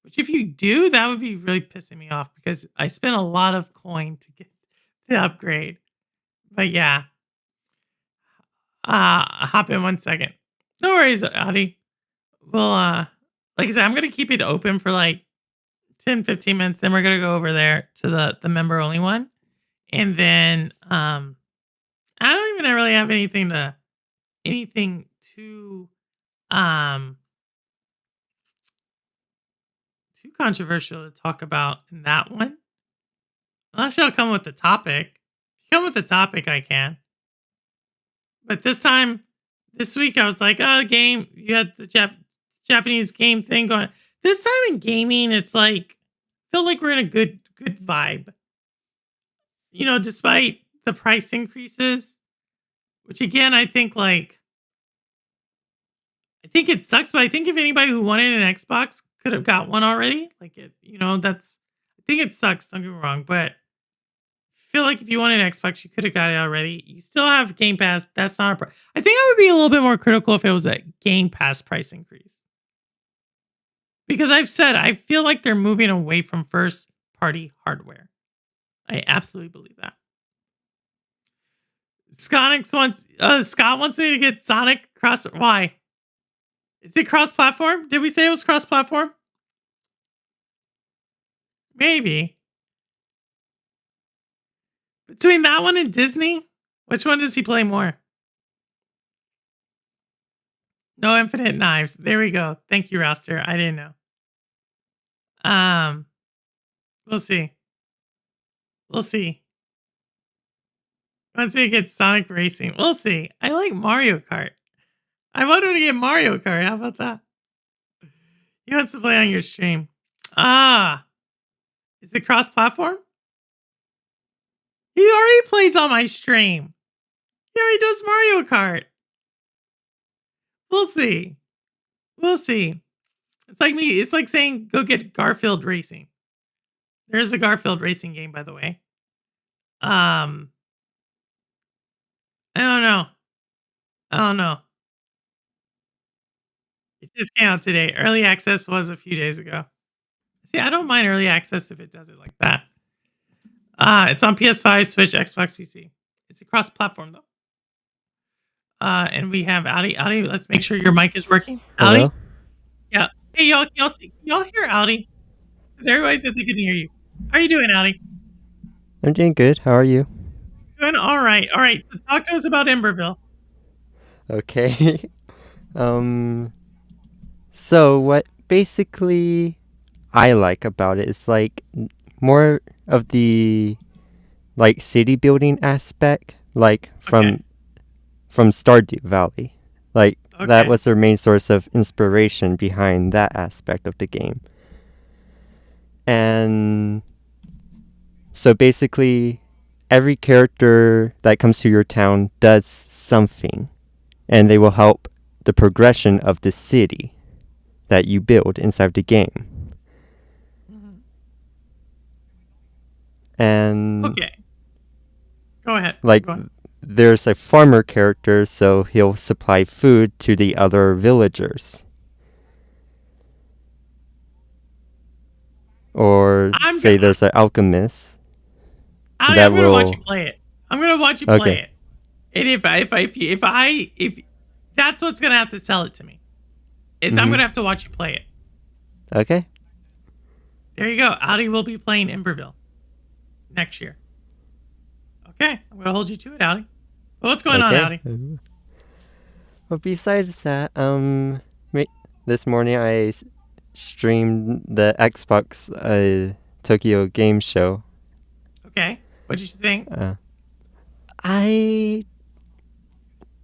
Which if you do, that would be really pissing me off because I spent a lot of coin to get the upgrade. But yeah. Hop in 1 second. No worries, Audi. Well, like I said, I'm gonna keep it open for 10, 15 minutes. Then we're gonna go over there to the member only one. And then I don't even really have anything too controversial to talk about in that one. Unless y'all come with the topic. If you come with the topic, I can. But this week, I was like, game, you had the Japanese game thing going. This time in gaming, it's feel like we're in a good vibe. Despite the price increases, which again, I think it sucks, but I think if anybody who wanted an Xbox could have got one already, I think it sucks, don't get me wrong, but I feel like if you wanted an Xbox, you could have got it already. You still have Game Pass. That's not a I think I would be a little bit more critical if it was a Game Pass price increase. Because I've said, I feel like they're moving away from first party hardware. I absolutely believe that. Scott wants me to get Sonic cross. Why? Is it cross-platform? Did we say it was cross-platform? Maybe. Between that one and Disney, which one does he play more? No infinite knives. There we go. Thank you, Roster. I didn't know. We'll see. Once we get Sonic Racing, we'll see. I like Mario Kart. I want him to get Mario Kart. How about that? He wants to play on your stream. Is it cross-platform? He already plays on my stream. He already does Mario Kart. We'll see. It's like me. It's like saying, go get Garfield Racing. There's a Garfield Racing game, by the way. I don't know. It just came out today. Early access was a few days ago. See, I don't mind early access if it does it like that. It's on PS5, Switch, Xbox, PC. It's a cross-platform though. And we have Audi. Audi, let's make sure your mic is working. Audi? Hello? Yeah. Hey, y'all hear Audi? Because everybody said they couldn't hear you. How are you doing, Audi? I'm doing good. How are you? Doing all right. All right. So talk to us about Emberville. Okay. So what basically I like about it is more of the city building aspect, from Stardew Valley. That was their main source of inspiration behind that aspect of the game. And So basically, every character that comes to your town does something, and they will help the progression of the city that you build inside the game. And Okay. Go ahead. like Go ahead. there's a farmer character, so he'll supply food to the other villagers. Or there's an alchemist. I'm gonna watch you play it. I'm gonna watch you play it. And if that's what's gonna have to sell it to me. I'm gonna have to watch you play it. Okay. There you go. Audi will be playing Emberville next year. Okay, I'm gonna hold you to it, Audi. Well, what's going on, Audi? Well, besides that, this morning I streamed the Xbox Tokyo Game Show. Okay, what did you think?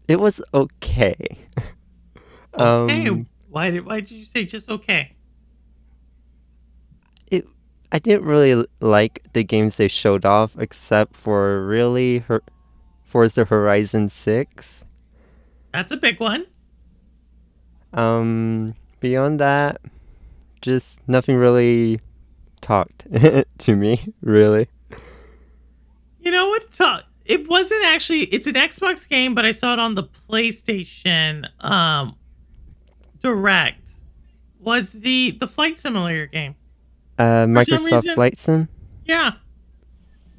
It was okay. Okay, why did you say just okay? I didn't really like the games they showed off, except for really Forza Horizon 6. That's a big one. Beyond that, just nothing really talked to me, really. You know what? It wasn't actually. It's an Xbox game, but I saw it on the PlayStation Direct. Was the Flight Simulator game? Microsoft Flight Sim? Yeah.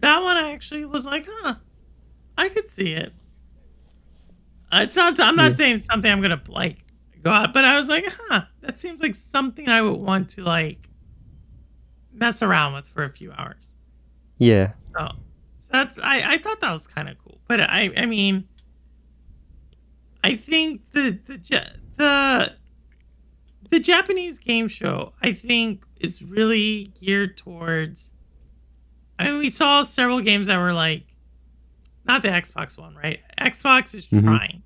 That one I actually was like, I could see it. It's not. I'm not saying it's something I'm gonna like go out, but I was like, that seems like something I would want to like mess around with for a few hours. Yeah. So that's I thought that was kind of cool, but I mean, I think the Japanese game show I think is really geared towards. I mean, we saw several games that were like, not the Xbox one, right? Xbox is trying,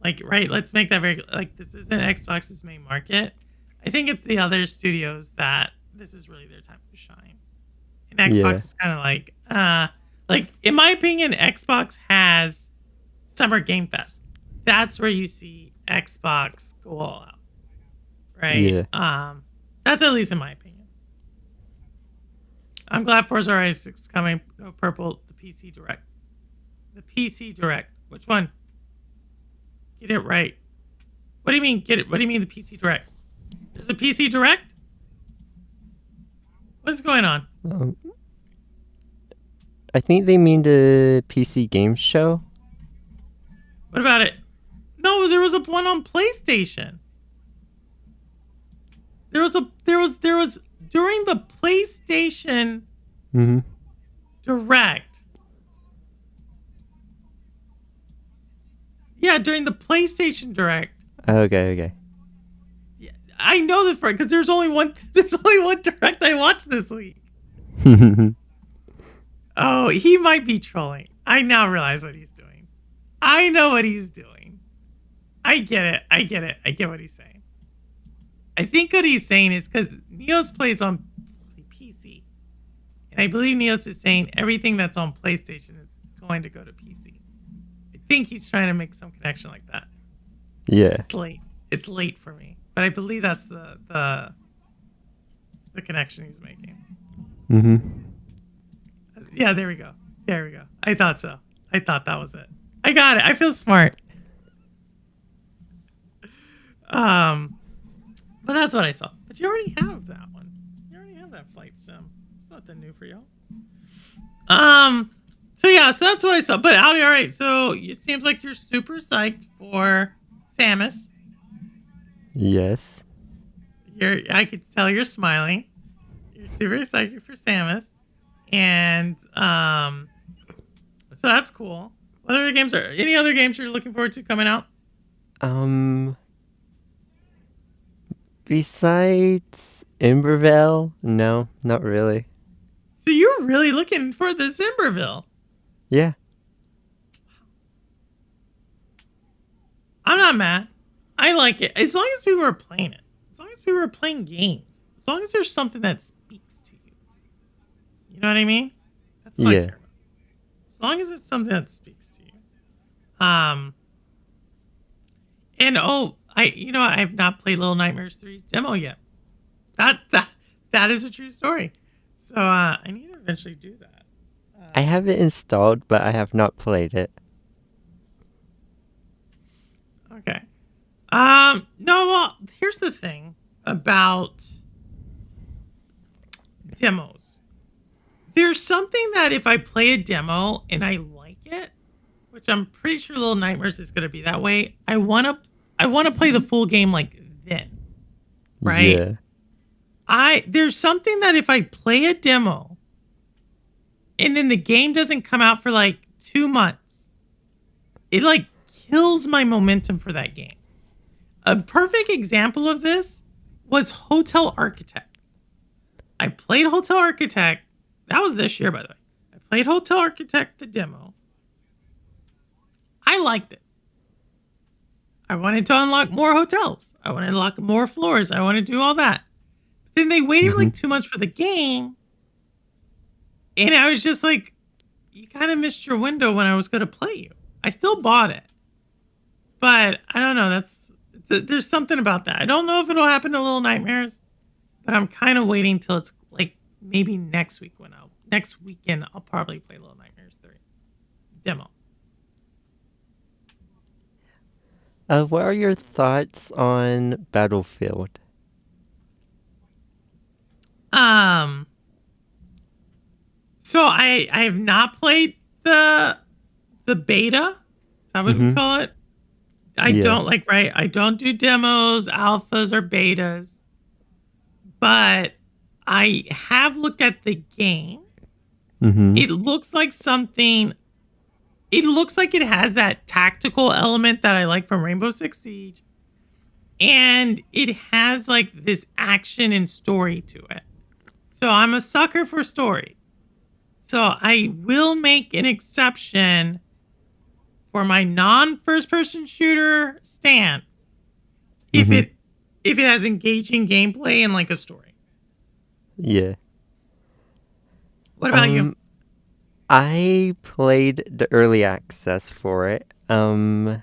like, right? Let's make that very like this isn't Xbox's main market. I think it's the other studios that this is really their time to shine. And Xbox is kind of like in my opinion, Xbox has Summer Game Fest. That's where you see Xbox go all out, right? Yeah. That's at least in my opinion. I'm glad Forza Horizon 6 is coming. No purple, the PC Direct. The PC Direct. Which one? Get it right. What do you mean, get it? What do you mean the PC Direct? There's a PC Direct? What's going on? I think they mean the PC game show. What about it? No, there was one on PlayStation. There was during the PlayStation Direct. Yeah, during the PlayStation Direct. Okay. Yeah, I know that because there's only one Direct I watched this week. Oh, he might be trolling. I now realize what he's doing. I know what he's doing. I get it. I get what he's saying. I think what he's saying is because Neos plays on PC. And I believe Neos is saying everything that's on PlayStation is going to go to PC. I think he's trying to make some connection like that. Yeah. It's late. It's late for me. But I believe that's the connection he's making. Yeah, there we go. I thought so. I thought that was it. I got it. I feel smart. But that's what I saw. But you already have that one. You already have that Flight Sim. It's nothing new for y'all. So that's what I saw. But Audi, all right. So it seems like you're super psyched for Samus. Yes. I could tell you're smiling. You're super excited for Samus. And so that's cool. What other games any other games you're looking forward to coming out? Besides Emberville, no, not really. So you're really looking for this Emberville? Yeah. I'm not mad. I like it. As long as people are playing it. As long as people are playing games. As long as there's something that speaks to you. You know what I mean? That's all I Yeah. care about. As long as it's something that speaks to you. And I have not played Little Nightmares 3's demo yet. That is a true story. So I need to eventually do that. I have it installed, but I have not played it. Okay. No, well, here's the thing about demos. There's something that if I play a demo and I like it, which I'm pretty sure Little Nightmares is going to be that way, I want to play the full game like then. Right? Yeah. There's something that if I play a demo and then the game doesn't come out for like 2 months, it like kills my momentum for that game. A perfect example of this was Hotel Architect. I played Hotel Architect. That was this year, by the way. I played Hotel Architect, the demo. I liked it. I wanted to unlock more hotels. I wanted to unlock more floors. I wanted to do all that. But then they waited like 2 months for the game. And I was just like, you kind of missed your window when I was going to play you. I still bought it. But I don't know. There's something about that. I don't know if it'll happen to Little Nightmares. But I'm kind of waiting till it's like maybe next weekend I'll probably play Little Nightmares 3 demo. What are your thoughts on Battlefield? So I have not played the beta. Is that what we call it? I don't do demos, alphas, or betas. But I have looked at the game. It looks like something. It looks like it has that tactical element that I like from Rainbow Six Siege. And it has like this action and story to it. So I'm a sucker for stories. So I will make an exception for my non-first person shooter stance if it has engaging gameplay and like a story. Yeah. What about you? I played the early access for it. I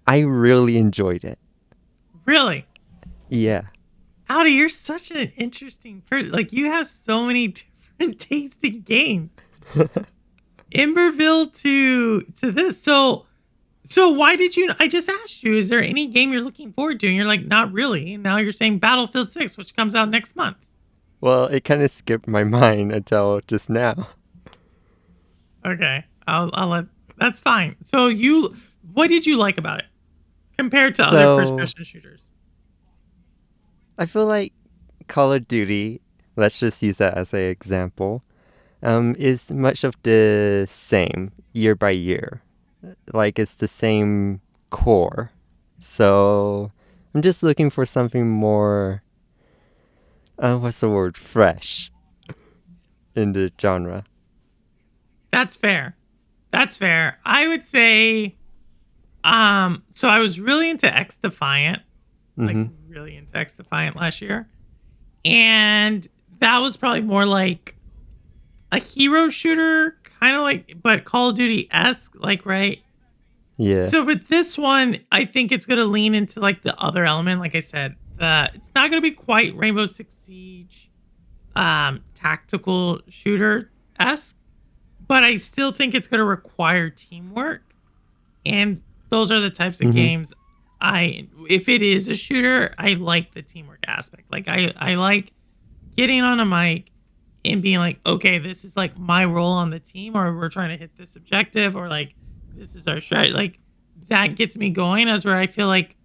really enjoyed it. Really? Yeah. Audi, you're such an interesting person. Like, you have so many different tasting games. Emberville to this. So why did you? I just asked you. Is there any game you're looking forward to? And you're like, not really. And now you're saying Battlefield 6, which comes out next month. Well, it kind of skipped my mind until just now. Okay, I'll let. That's fine. So what did you like about it compared to other first-person shooters? I feel like Call of Duty, let's just use that as an example, is much of the same year by year. Like, it's the same core. So I'm just looking for something more, fresh in the genre. That's fair. I would say, so I was really into X Defiant, last year. And that was probably more like a hero shooter, kind of like, but Call of Duty-esque, like, right? Yeah. So with this one, I think it's going to lean into like the other element. Like I said, it's not going to be quite Rainbow Six Siege, tactical shooter-esque. But I still think it's going to require teamwork. And those are the types of games if it is a shooter, I like the teamwork aspect. Like, I like getting on a mic and being like, okay, this is like my role on the team, or we're trying to hit this objective, or like, this is our strategy. Like, that gets me going, as where I feel like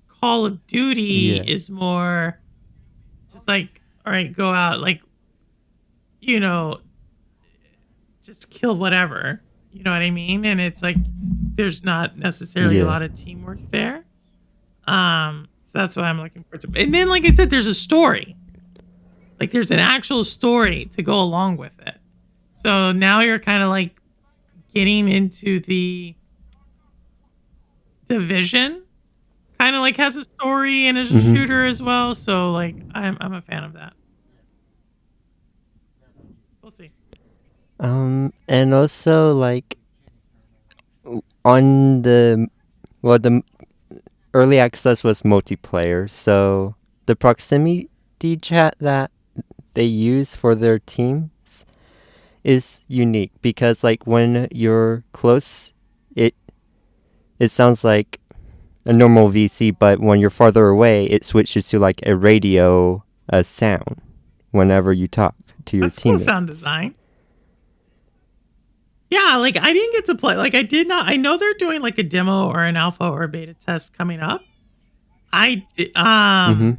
Call of Duty is more just like, all right, go out, like, just kill whatever, you know what I mean? And it's like there's not necessarily a lot of teamwork there. So that's why I'm looking forward to. And then, like I said, there's a story. Like, there's an actual story to go along with it. So now you're kind of like getting into the Division, kind of like has a story and is a shooter as well. So like I'm a fan of that. We'll see. And also like on the early access was multiplayer, so the proximity chat that they use for their teams is unique because like when you're close, it sounds like a normal VC, but when you're farther away, it switches to like a radio sound whenever you talk to your That's cool teammates. sound design. Yeah, like I didn't get to play. Like I did not. I know they're doing like a demo or an alpha or a beta test coming up. I did. And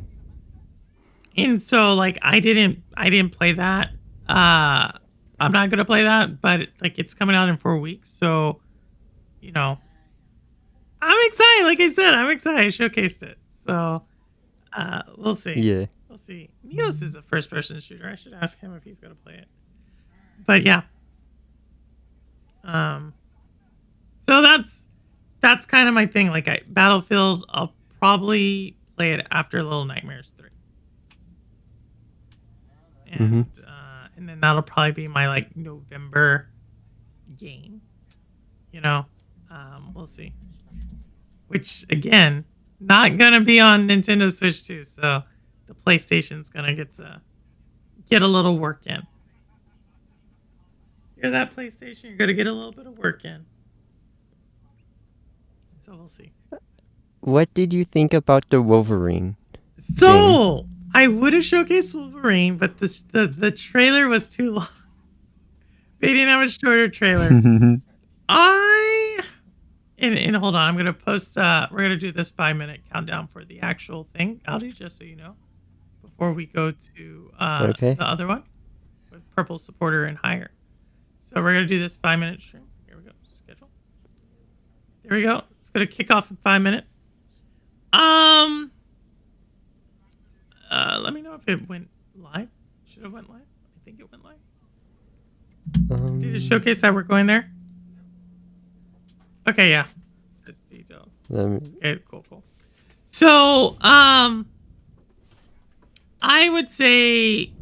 so like I didn't play that. I'm not gonna play that, but like it's coming out in 4 weeks, so you know. I'm excited. Like I said, I'm excited. I showcased it. So we'll see. Yeah. We'll see. Neos is a first person shooter. I should ask him if he's gonna play it. But yeah. So that's kind of my thing. Like Battlefield, I'll probably play it after Little Nightmares 3. And then that'll probably be my like November game. You know? We'll see. Which again, not gonna be on Nintendo Switch 2, so the PlayStation's gonna get a little work in. Hear that, PlayStation? You're gonna get a little bit of work in. So we'll see. What did you think about the Wolverine? So I would have showcased Wolverine, but the trailer was too long. They didn't have a shorter trailer. And hold on, I'm gonna post. We're gonna do this 5-minute countdown for the actual thing, Audi, just so you know, before we go to Okay. the other one with Purple Supporter and Higher. So we're gonna do this 5-minute stream. Here we go. Schedule. There we go. It's gonna kick off in 5 minutes. Let me know if it went live. Should have went live. I think it went live. Did it showcase that we're going there? Okay, yeah. Just details. Okay, cool. So, I would say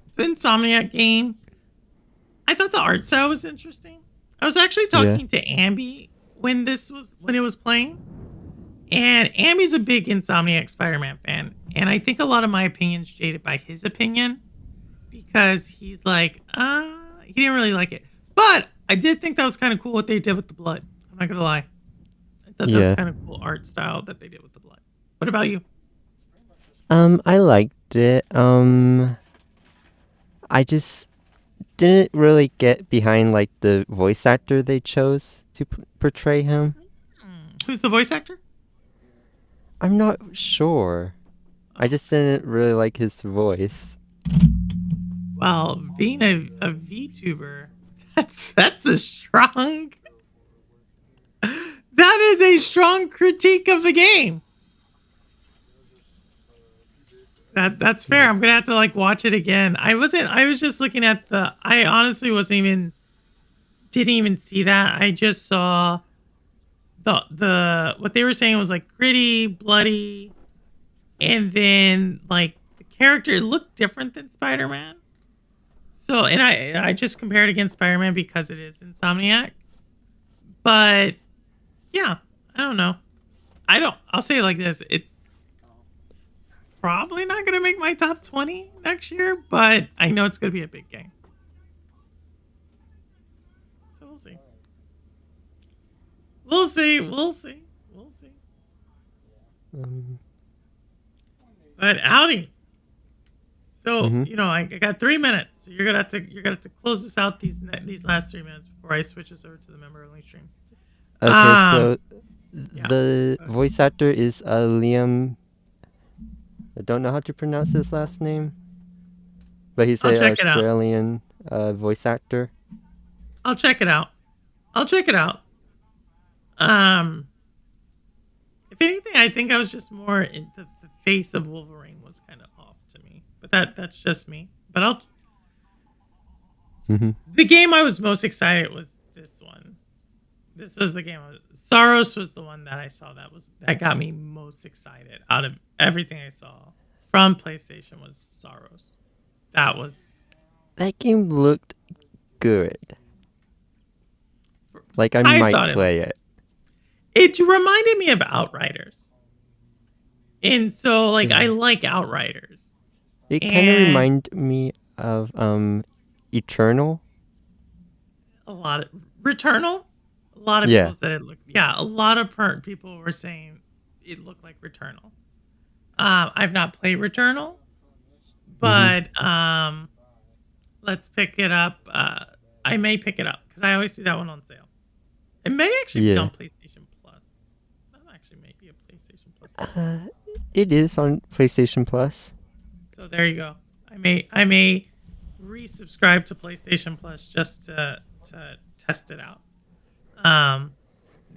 it's an Insomniac game. I thought the art style was interesting. I was actually talking to Ambi when it was playing. And Ambi's a big Insomniac Spider-Man fan. And I think a lot of my opinion's jaded by his opinion. Because he's like, he didn't really like it. But I did think that was kind of cool what they did with the blood. I'm not gonna lie. I thought that was kind of cool art style that they did with the blood. What about you? I liked it. I just didn't really get behind like the voice actor they chose to portray him. Who's the voice actor? I'm not sure. I just didn't really like his voice. Well, being a VTuber, that's a strong. That is a strong critique of the game. That's fair. I'm gonna have to like watch it again. I was just looking at I honestly didn't even see that. I just saw the what they were saying was like gritty, bloody, and then like the character looked different than Spider-Man. So, and I just compared against Spider-Man because it is Insomniac. But yeah, I don't know. I'll say it like this. It's probably not going to make my top 20 next year, but I know it's going to be a big game. So we'll see. We'll see. But Audi. So, you know, I got 3 minutes. So you're gonna have to close this out these last 3 minutes before I switch this over to the member only stream. Okay, so the voice actor is Liam. I don't know how to pronounce his last name, but he's an Australian voice actor. I'll check it out. If anything, I think I was just more in the face of Wolverine was kind of off to me, but that's just me. But the game I was most excited was this one. This was the game. Saros was the one that I saw that got me most excited out of everything I saw from PlayStation was Saros. That game looked good. Like I thought might play it. It reminded me of Outriders. And so like I like Outriders. It kind of remind me of Eternal. Returnal? A lot of people said it looked a lot of people were saying it looked like Returnal. I've not played Returnal, but let's pick it up. I may pick it up because I always see that one on sale. It may actually be on PlayStation Plus. That actually may be a PlayStation Plus. It is on PlayStation Plus. So there you go. I may resubscribe to PlayStation Plus just to test it out.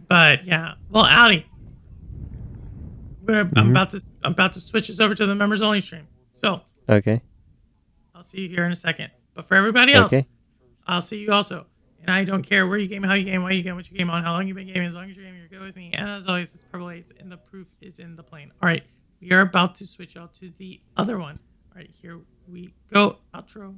But yeah. Well, Audi, I'm about to switch this over to the members only stream. So okay, I'll see you here in a second. But for everybody else, I'll see you also. And I don't care where you game, how you game, why you game, what you game on, how long you've been gaming. As long as you're gaming, you're good with me. And as always, it's Purple Haze, and the proof is in the plane. All right, we are about to switch out to the other one. All right, here we go. Outro.